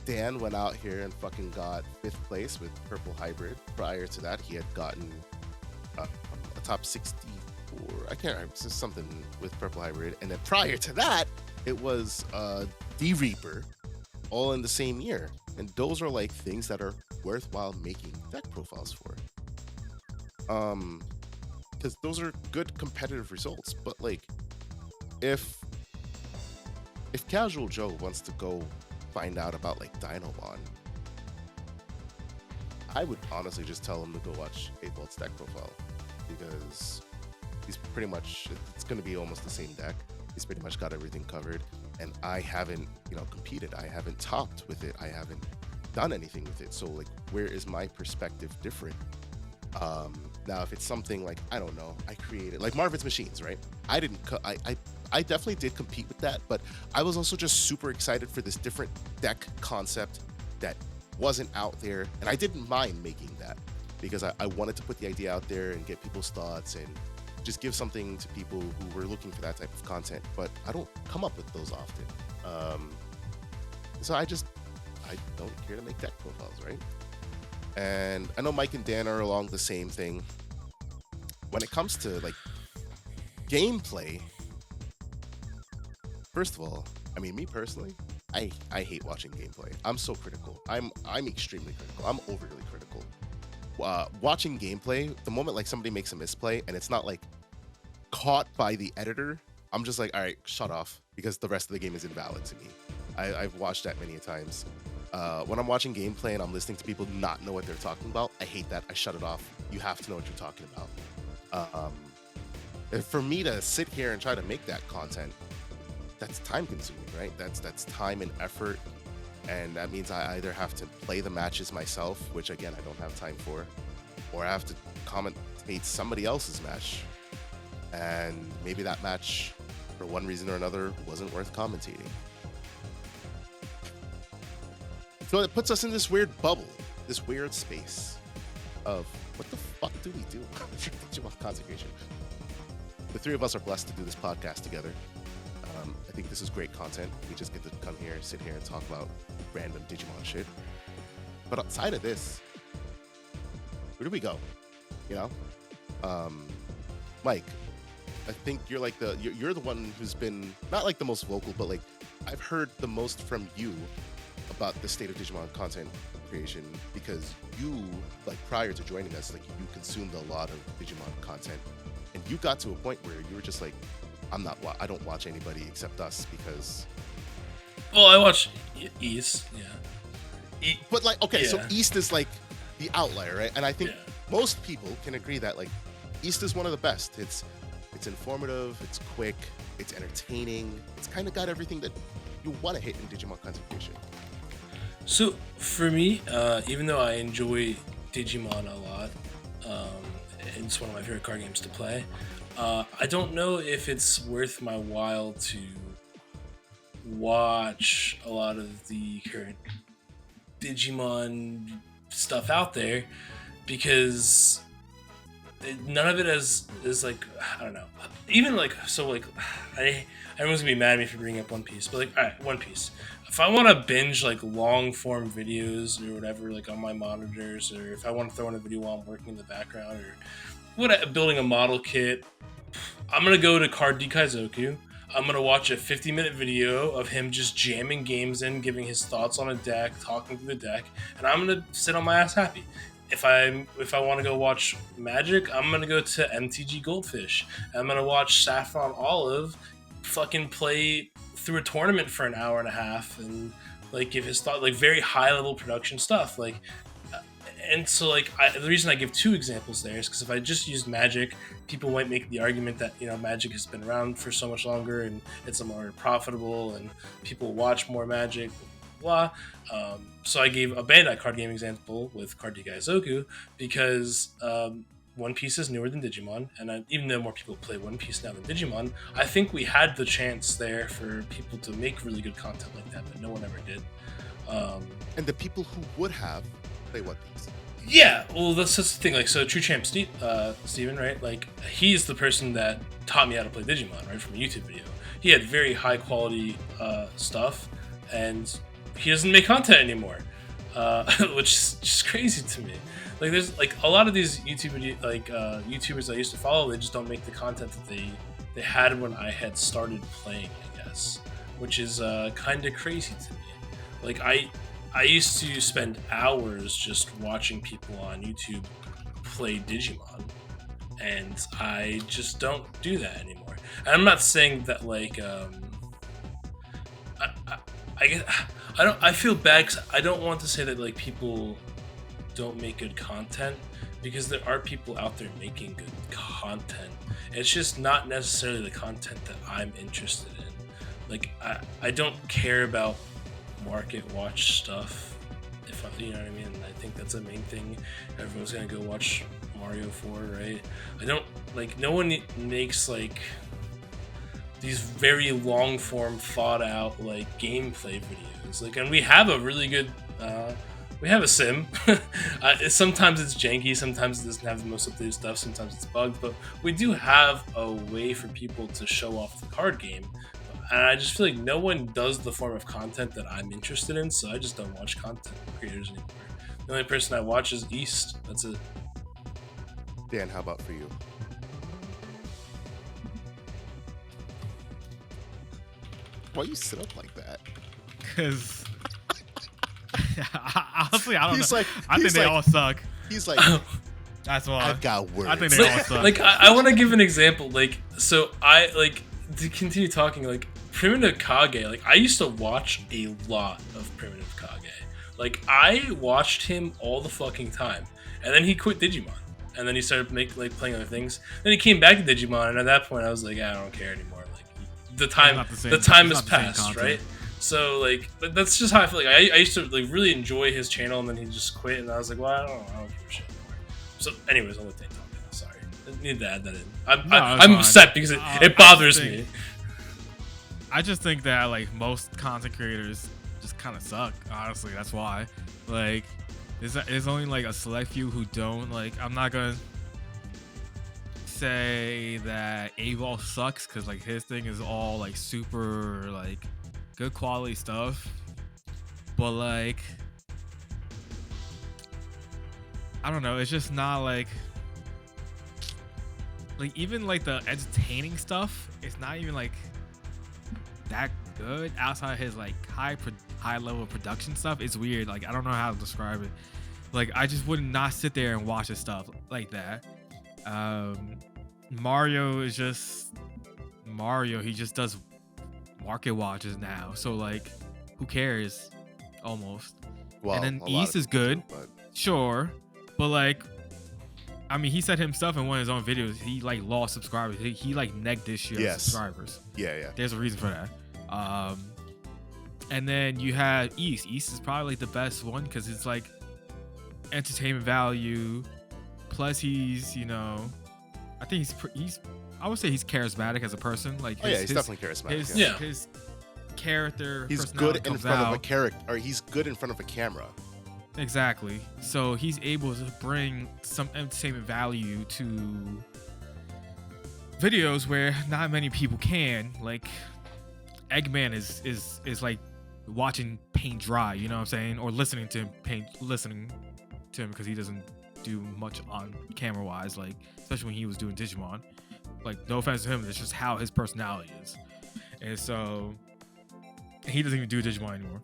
Dan went out here and fucking got 5th place with Purple Hybrid. Prior to that, he had gotten a top 64. I can't remember, it's just something with Purple Hybrid. And then prior to that, it was D-Reaper, all in the same year. And those are like things that are worthwhile making deck profiles for. Because those are good competitive results. But like, if Casual Joe wants to go find out about like Dinobon, I would honestly just tell him to go watch Avolt's deck profile, because he's pretty much, it's going to be almost the same deck. He's pretty much got everything covered, and I haven't, competed. I haven't topped with it. I haven't done anything with it. So like, where is my perspective different? Now, if it's something like, I don't know, I created like Marvin's Machines, right? I definitely did compete with that, but I was also just super excited for this different deck concept that wasn't out there, and I didn't mind making that because I wanted to put the idea out there and get people's thoughts and just give something to people who were looking for that type of content, but I don't come up with those often. So I don't care to make deck profiles, right? And I know Mike and Dan are along the same thing. When it comes to like gameplay, first of all, I mean, me personally, I hate watching gameplay. I'm so critical. I'm extremely critical. I'm overly critical. Watching gameplay, the moment like somebody makes a misplay and it's not like caught by the editor, I'm just like, all right, shut off, because the rest of the game is invalid to me. I've watched that many times. When I'm watching gameplay and I'm listening to people not know what they're talking about, I hate that. I shut it off. You have to know what you're talking about. For me to sit here and try to make that content, that's time consuming, right? That's time and effort. And that means I either have to play the matches myself, which again, I don't have time for, or I have to commentate somebody else's match. And maybe that match, for one reason or another, wasn't worth commentating. So it puts us in this weird bubble, this weird space of what the fuck do we do? Digimon content creation. The 3 of us are blessed to do this podcast together. I think this is great content. We just get to come here, sit here, and talk about random Digimon shit. But outside of this, where do we go? Mike, I think you're like you're the one who's been not like the most vocal, but like I've heard the most from you about the state of Digimon content creation, because you, like prior to joining us, like you consumed a lot of Digimon content, and you got to a point where you were just like, I don't watch anybody except us, because. Well, I watch East, yeah. But like, okay, yeah. So East is like the outlier, right? And I think most people can agree that like East is one of the best. It's informative, it's quick, it's entertaining, it's kind of got everything that you want to hit in Digimon content creation. So for me, even though I enjoy Digimon a lot, it's one of my favorite card games to play, I don't know if it's worth my while to watch a lot of the current Digimon stuff out there, because none of it is like, I don't know. Even like, so like, everyone's gonna be mad at me for bringing up One Piece, but like, all right, One Piece. If I want to binge like long form videos or whatever, like on my monitors, or if I want to throw in a video while I'm working in the background, or building a model kit, I'm gonna go to Card Kaizoku. I'm gonna watch a 50-minute video of him just jamming games in, giving his thoughts on a deck, talking through the deck, and I'm gonna sit on my ass happy. If I want to go watch Magic, I'm gonna go to MTG Goldfish. I'm gonna watch Saffron Olive fucking play through a tournament for an hour and a half and like give his thought, like very high level production stuff. Like, and so like the reason I give two examples there is because if I just used Magic, people might make the argument that Magic has been around for so much longer and it's more profitable and people watch more Magic. Blah. So I gave a Bandai card game example with Card Kaizoku because One Piece is newer than Digimon, and even though more people play One Piece now than Digimon, I think we had the chance there for people to make really good content like that, but no one ever did. And the people who would have play One Piece. Yeah, well, that's just the thing. Like, so True Champ Steven, right? Like, he's the person that taught me how to play Digimon, right, from a YouTube video. He had very high quality stuff, and he doesn't make content anymore, which is just crazy to me. Like, there's like a lot of these YouTubers I used to follow. They just don't make the content that they had when I had started playing, I guess, which is kind of crazy to me. Like, I used to spend hours just watching people on YouTube play Digimon, and I just don't do that anymore. And I'm not saying that like I feel bad because I don't want to say that like people don't make good content, because there are people out there making good content. It's just not necessarily the content that I'm interested in. Like, I don't care about market watch stuff, if you know what I mean. I think that's the main thing. Everyone's gonna go watch Mario 4, right? I don't like, no one makes like these very long form thought out like gameplay videos. Like, and we have a really good we have a sim. Sometimes it's janky, sometimes it doesn't have the most updated stuff, sometimes it's bugged, but we do have a way for people to show off the card game. And I just feel like no one does the form of content that I'm interested in, so I just don't watch content creators anymore. The only person I watch is East. That's it. Dan, how about for you? Why you sit up like that? Because honestly, I don't know. Like, I think they all suck. He's like, that's why I've got words. I think they all suck. Like, I want to give an example. Like, so I like to continue talking. Like, Primitive Kage. Like, I used to watch a lot of Primitive Kage. Like, I watched him all the fucking time, and then he quit Digimon, and then he started playing other things. Then he came back to Digimon, and at that point, I was like, I don't care anymore. Like, the time has passed, right? So like, that's just how I feel. Like, I used to like really enjoy his channel, and then he just quit, and I was like, well, I don't give a shit anymore. So, anyways, I'll let Dan talk now. Sorry, I need to add that in. I'm upset because it bothers me. I just think that like most content creators just kind of suck. Honestly, that's why. Like, there's only like a select few who don't. Like, I'm not gonna say that Avol sucks because like his thing is all like super like good quality stuff, but like, I don't know, it's just not like even like the entertaining stuff, it's not even like that good outside his like high level production stuff. It's weird. Like, I don't know how to describe it. Like, I just would not sit there and watch his stuff like that. Mario is just Mario. He just does market watches now, so like, who cares? Almost. Well, and then East is good, sure, but like, I mean, he said himself in one of his own videos, he like lost subscribers. He like negged this year subscribers. Yeah. There's a reason for that. And then you have East. East is probably like the best one because it's like entertainment value. Plus, he's, you know, I think he's I would say he's charismatic as a person. Like, he's definitely charismatic. His character. He's good in front of a character, or he's good in front of a camera. Exactly. So he's able to bring some entertainment value to videos where not many people can. Like Eggman is like watching paint dry, you know what I'm saying? Or listening to him because he doesn't do much on camera wise, like especially when he was doing Digimon. Like no offense to him, it's just how his personality is. And so he doesn't even do Digimon anymore.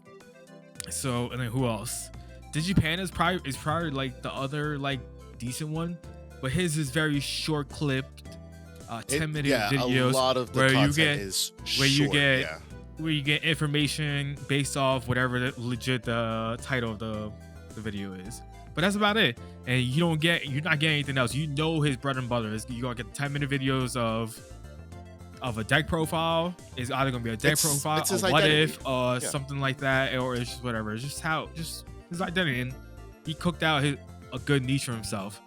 So and then who else? DigiPanda is probably like the other like decent one, but his is very short clipped, 10-minute videos. A lot of the where content you get is where you short, get yeah. where you get information based off whatever the legit the title of the video is. But that's about it. And you're not getting anything else. You know his bread and butter is you're gonna get 10-minute videos of a deck profile. It's either gonna be a deck profile, it's his a what identity. if, something like that, or it's just whatever. It's just his identity, and he cooked out a good niche for himself.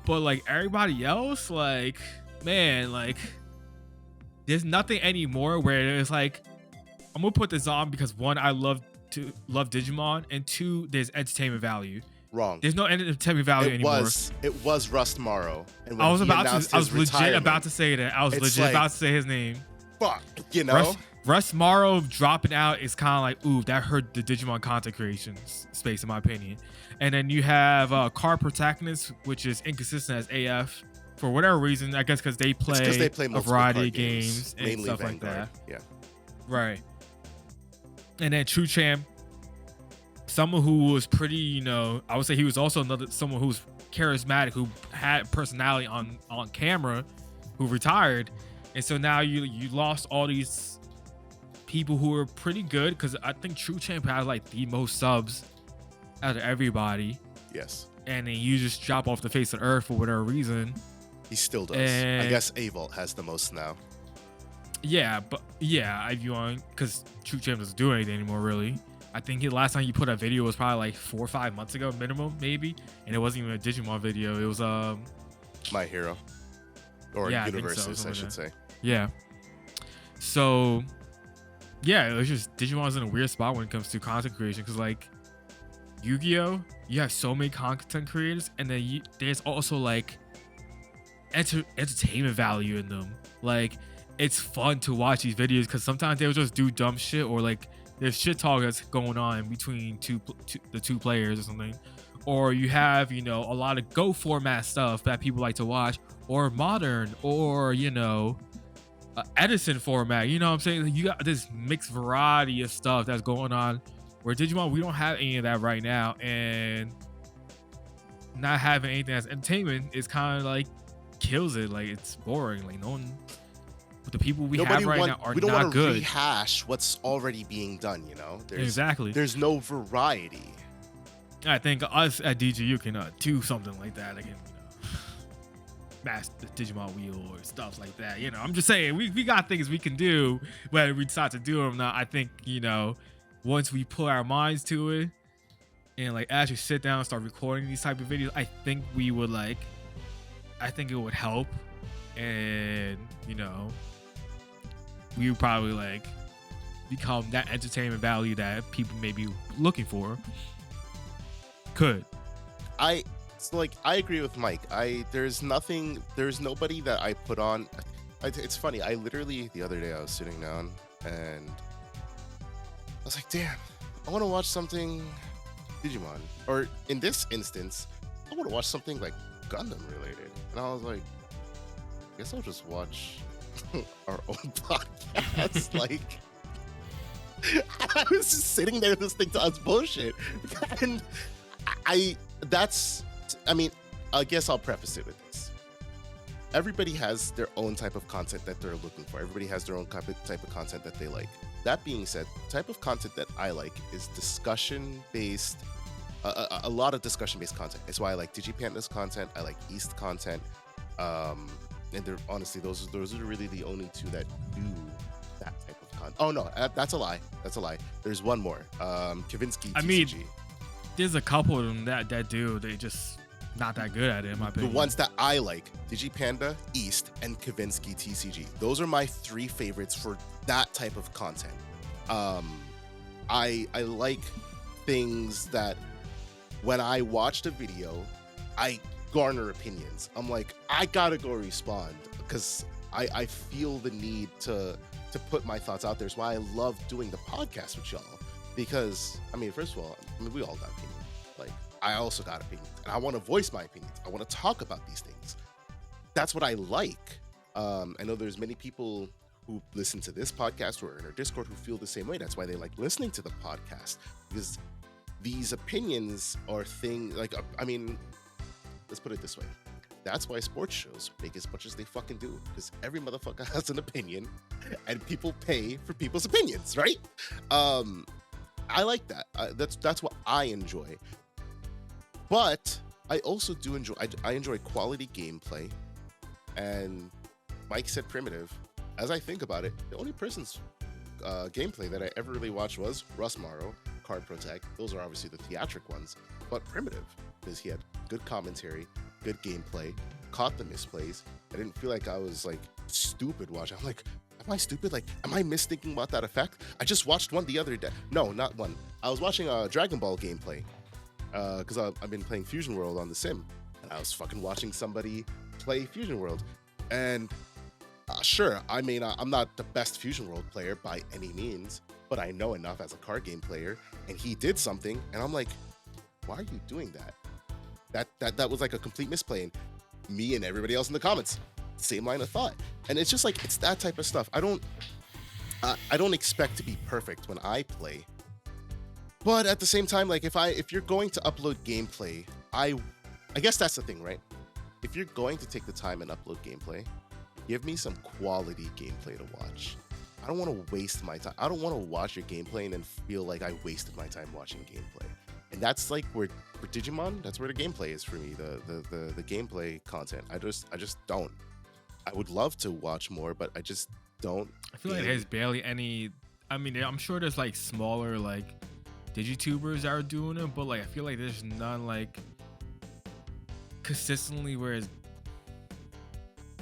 But like everybody else, like man, like there's nothing anymore where it's like I'm gonna put this on because one, I love Digimon, and two, there's entertainment value. Wrong. There's no entertainment value anymore. It was Rust Morrow. And when I was he legit about to say that. I was it's legit like, about to say his name. Fuck, you know. Russ Morrow dropping out is kind of like, ooh, that hurt the Digimon content creation space, in my opinion. And then you have Car Protagonist, which is inconsistent as AF for whatever reason. I guess because they play a variety of games and mainly stuff Vanguard. like that. Yeah. Right. And then True Champ, someone who was pretty, I would say he was also someone who was charismatic, who had personality on camera, who retired. And so now you lost all these people who were pretty good, because I think True Champ had like the most subs out of everybody. Yes. And then you just drop off the face of earth for whatever reason. He still does. And I guess Avolt has the most now. Yeah, but yeah, I view on because True Champ doesn't do anything anymore, really. I think the last time you put a video was probably like 4 or 5 months ago, minimum, maybe. And it wasn't even a Digimon video. It was My Hero. Or yeah, Universes, I should say. Yeah. So yeah, it was just Digimon's in a weird spot when it comes to content creation, because like Yu-Gi-Oh, you have so many content creators, and then there's also like entertainment value in them. Like it's fun to watch these videos because sometimes they'll just do dumb shit, or like there's shit talk that's going on in between the two players or something. Or you have, a lot of Go format stuff that people like to watch, or modern, or Edison format. You know what I'm saying? You got this mixed variety of stuff that's going on, where Digimon, we don't have any of that right now, and not having anything as entertainment is kind of like kills it. Like it's boring. Like no one, the people we have right now are we don't not want to good. rehash what's already being done. Exactly. There's no variety. I think us at DGU can do something like that. Like, master the Digimon wheel or stuff like that. I'm just saying we got things we can do, whether we decide to do them or not. I think once we put our minds to it and like actually sit down and start recording these type of videos, I think we would I think it would help, and we would probably become that entertainment value that people may be looking for. I agree with Mike. There's nobody that I put on. It's funny. I literally the other day I was sitting down and I was like, damn, I want to watch something Digimon, or in this instance, I want to watch something like Gundam related. And I was like, I guess I'll just watch our own podcast. I was just sitting there listening to us bullshit, and I guess I'll preface it with this. Everybody has their own type of content that they're looking for. Everybody has their own type of content that they like. That being said, the type of content that I like is discussion-based, a lot of discussion-based content. It's why I like DigiPanda's content. I like East content. And they're honestly, those are really the only two that do that type of content. Oh no, that's a lie. There's one more. Kavinsky TCG. There's a couple of them that do. They just not that good at it, in my opinion. The ones that I like: DigiPanda, East, and Kavinsky TCG. Those are my 3 favorites for that type of content. I like things that when I watched a video, I garner opinions. I'm like, I gotta go respond because I feel the need to put my thoughts out there. It's why I love doing the podcast with y'all. Because, I mean, first of all, we all got opinions. Like, I also got opinions. And I want to voice my opinions. I want to talk about these things. That's what I like. I know there's many people who listen to this podcast or in our Discord who feel the same way. That's why they like listening to the podcast. Because these opinions are things, like, I mean, let's put it this way. That's why sports shows make as much as they fucking do, because every motherfucker has an opinion and people pay for people's opinions, right? I like that. That's what I enjoy. But I also do enjoy, I enjoy quality gameplay. And Mike said primitive. As I think about it, the only person's gameplay that I ever really watched was Russ Morrow, Card Protect. Those are obviously the theatric ones, but primitive, because he had good commentary, good gameplay, caught the misplays. I didn't feel like I was like stupid watching. I'm like, am I stupid? Like, am I misthinking about that effect? I just watched one the other day. No, not one. I was watching a Dragon Ball gameplay because I've been playing Fusion World on the sim, and I was fucking watching somebody play Fusion World. And sure, I'm not the best Fusion World player by any means, but I know enough as a card game player. And he did something, and I'm like, why are you doing that? That was like a complete misplay. And me and everybody else in the comments, same line of thought. And it's just like, it's that type of stuff. I don't expect to be perfect when I play, but at the same time, like if you're going to upload gameplay, I guess that's the thing, right? If you're going to take the time and upload gameplay, give me some quality gameplay to watch. I don't want to waste my time. I don't want to watch your gameplay and then feel like I wasted my time watching gameplay. And that's like where for Digimon, that's where the gameplay is for me, the gameplay content. I just don't. I would love to watch more, but I just don't. I feel like there's barely any. I mean, I'm sure there's like smaller like digitubers that are doing it, but like I feel like there's none like consistently where it's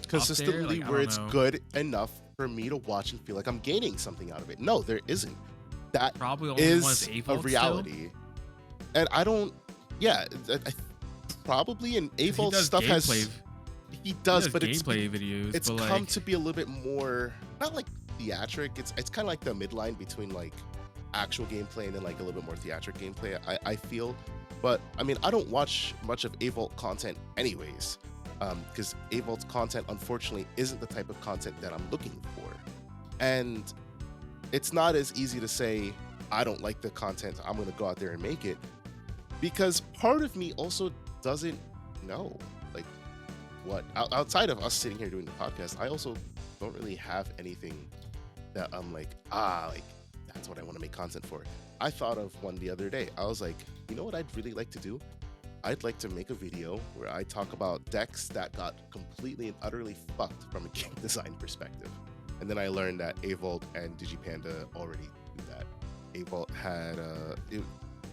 consistently like, where it's good enough for me to watch and feel like I'm gaining something out of it. No, there isn't. That probably only is a reality. Still? And I don't. Yeah, probably an AVOL stuff has. He does, but it's videos. It's but come like, to be a little bit more not like theatric. It's kind of like the midline between like actual gameplay and then like a little bit more theatric gameplay. I feel, but I mean I don't watch much of AVOL content anyways, because AVOL's content unfortunately isn't the type of content that I'm looking for, and it's not as easy to say I don't like the content, I'm gonna go out there and make it, because part of me also doesn't know like what outside of us sitting here doing the podcast. I also don't really have anything that I'm like that's what I want to make content for. I thought of one the other day. I was like, you know what I'd really like to do? I'd like to make a video where I talk about decks that got completely and utterly fucked from a game design perspective. And then I learned that AVOL and DigiPanda already do that. AVOL had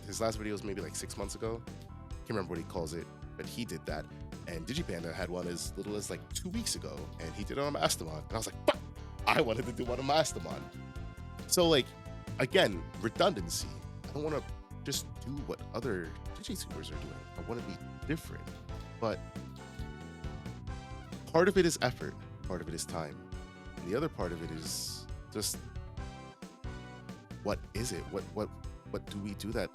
his last video was maybe like 6 months ago. Can't remember what he calls it, but he did that. And DigiPanda had one as little as like 2 weeks ago, and he did it on Mastamon. And I was like, fuck, I wanted to do one on Mastamon. So like, again, redundancy. I don't want to just do what other DigiTubers are doing. I want to be different. But part of it is effort, part of it is time. And the other part of it is just, what is it? What do we do that,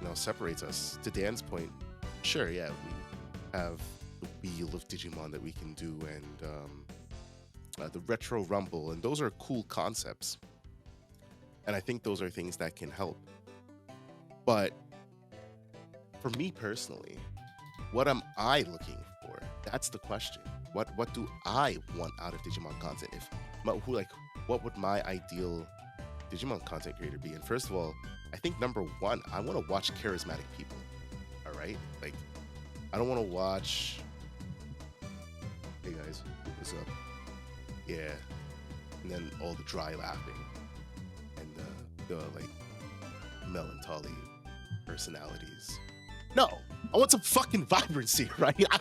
you know, separates us? To Dan's point, sure, yeah, we have the wheel of Digimon that we can do, and the retro rumble, and those are cool concepts. And I think those are things that can help. But for me personally, what am I looking for? That's the question. What do I want out of Digimon content? What would my ideal Digimon content creator be? And first of all, I think number one, I want to watch charismatic people. All right, like I don't want to watch. Hey guys, what's up? Yeah, and then all the dry laughing and the like melancholy personalities. No, I want some fucking vibrancy, right? I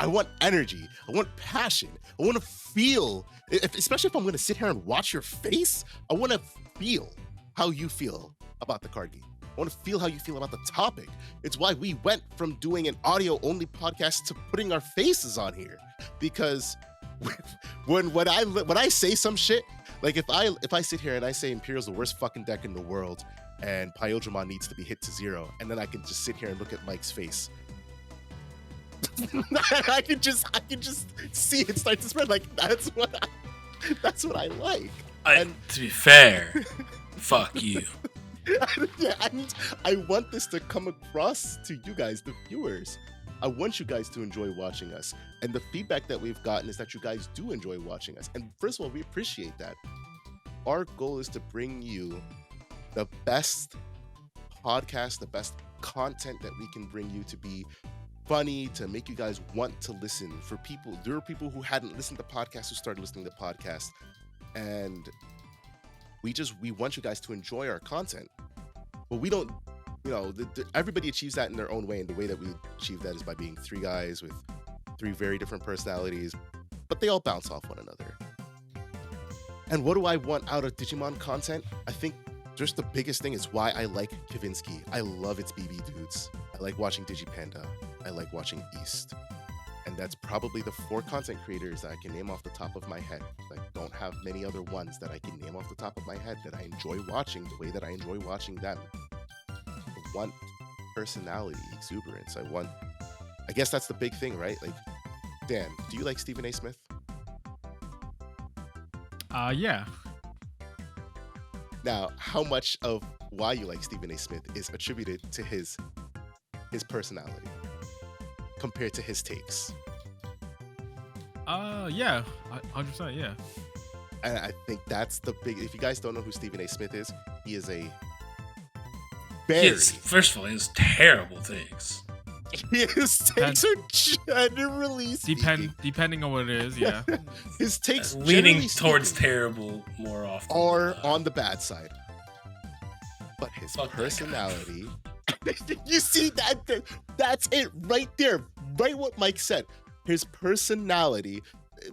want energy. I want passion. I want to feel, especially if I'm going to sit here and watch your face, I want to feel how you feel about the card game. I want to feel how you feel about the topic. It's why we went from doing an audio-only podcast to putting our faces on here. Because when I say some shit, like if I sit here and I say Imperial's the worst fucking deck in the world and Pyodramon needs to be hit to 0, and then I can just sit here and look at Mike's face. I can just see it start to spread. Like that's what I like. To be fair, fuck you. Yeah, I want this to come across to you guys, the viewers. I want you guys to enjoy watching us. And the feedback that we've gotten is that you guys do enjoy watching us. And first of all, we appreciate that. Our goal is to bring you the best podcast, the best content that we can bring you, to be funny, to make you guys want to listen. There are people who hadn't listened to podcasts who started listening to podcasts. And we want you guys to enjoy our content. But we don't, everybody achieves that in their own way. And the way that we achieve that is by being 3 guys with 3 very different personalities, but they all bounce off one another. And what do I want out of Digimon content? I think just the biggest thing is why I like Kavinsky. I love its BB dudes. I like watching Digipanda. I like watching East. And that's probably the 4 content creators that I can name off the top of my head. I don't have many other ones that I can name off the top of my head that I enjoy watching the way that I enjoy watching them. I want personality, exuberance. I guess that's the big thing, right? Like, Dan, do you like Stephen A. Smith? Yeah. Now, how much of why you like Stephen A. Smith is attributed to his personality compared to his takes? Yeah, 100%, yeah. And I think that's the big. If you guys don't know who Stephen A. Smith is, he is a first of all, he has terrible takes. His takes are generally depending on what it is, yeah. His takes leaning towards terrible more often are on the bad side. But his personality, you see that's it right there, right what Mike said. His personality,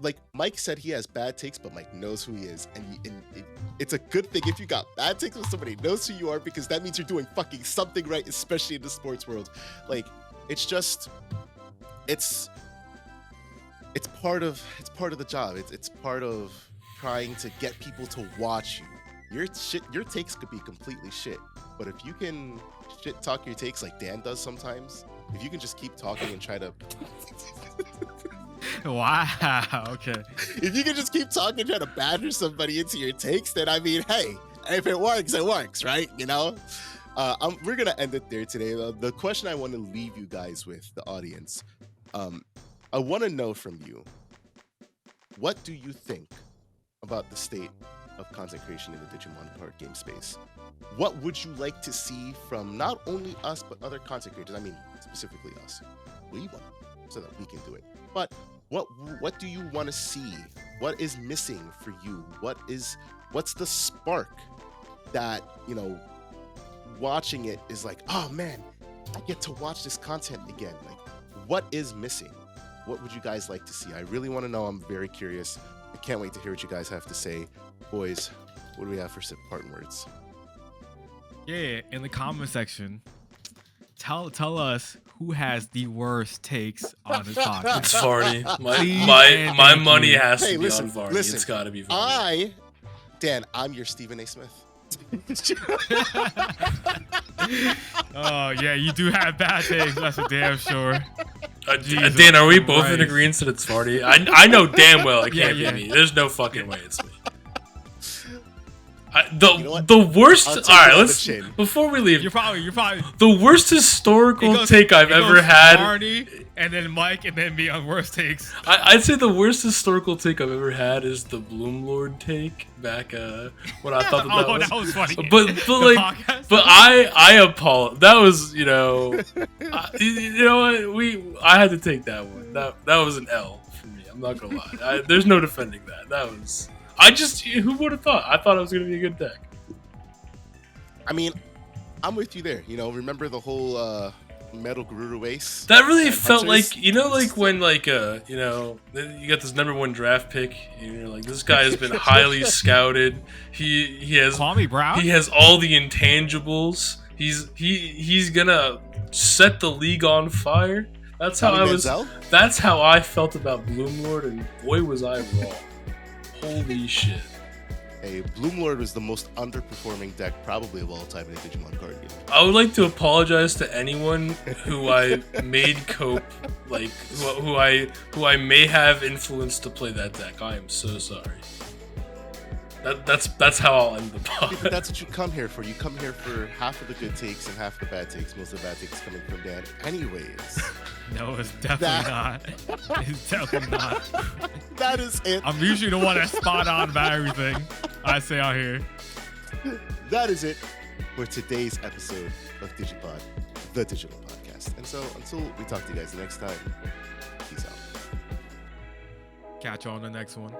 like Mike said, he has bad takes, but Mike knows who he is, and it's a good thing if you got bad takes when somebody knows who you are, because that means you're doing fucking something right, especially in the sports world. Like, it's just, it's part of the job. It's part of trying to get people to watch you. Your takes could be completely shit, but if you can shit talk your takes like Dan does sometimes, if you can just keep talking and try to wow, okay. If you can just keep talking and try to badger somebody into your takes, then I mean, hey, if it works, it works, right? We're gonna end it there today. The question I want to leave you guys with, the audience, I want to know from you, what do you think about the state of content creation in the Digimon card game space? What would you like to see from not only us but other content creators? I mean, specifically us. We want so that we can do it. But what do you want to see? What is missing for you? What's the spark that, watching it is like, oh man, I get to watch this content again. Like, what is missing? What would you guys like to see? I really want to know. I'm very curious. I can't wait to hear what you guys have to say. Boys, what do we have for parting words? Yeah, in the comment section, tell us who has the worst takes on this podcast. It's Varney. My money has to be on Varney. It's got to be Varney. Dan, I'm your Stephen A. Smith. Oh yeah, you do have bad takes. That's for damn sure. Dan, are we both in agreement that it's Varney? I know damn well it can't be me. There's no fucking way it's me. The worst. All right, let's before we leave. You're probably the worst historical take I've ever had. Barney, and then Mike, and then me on worst takes. I'd say the worst historical take I've ever had is the Bloom Lord take back when I thought that was funny. But I apologize. That was I had to take that one. That was an L for me. I'm not gonna lie. There's no defending that. That was. Who would have thought? I thought it was going to be a good deck. I mean, I'm with you there. Remember the whole Metal Guru Ace? That really felt like, when, you got this #1 draft pick, and you're like, this guy has been highly scouted. He has Kwame Brown? He has all the intangibles. he's gonna set the league on fire. That's how Johnny I was. Manziel? That's how I felt about Bloomlord, and boy was I wrong. Holy shit! Hey, Bloomlord was the most underperforming deck probably of all time in a Digimon card game. I would like to apologize to anyone who I made cope, like who I may have influenced to play that deck. I am so sorry. That's how I'll end the Yeah, but pod. that's what you come here for. You come here for half of the good takes and half the bad takes. Most of the bad takes coming from Dan. Anyways, No, it's definitely not. It's definitely not. that is it. I'm usually the one that's spot on about everything I say out here. That is it for today's episode of DigiPod, the digital podcast. And so until we talk to you guys the next time, peace out. Catch you on the next one.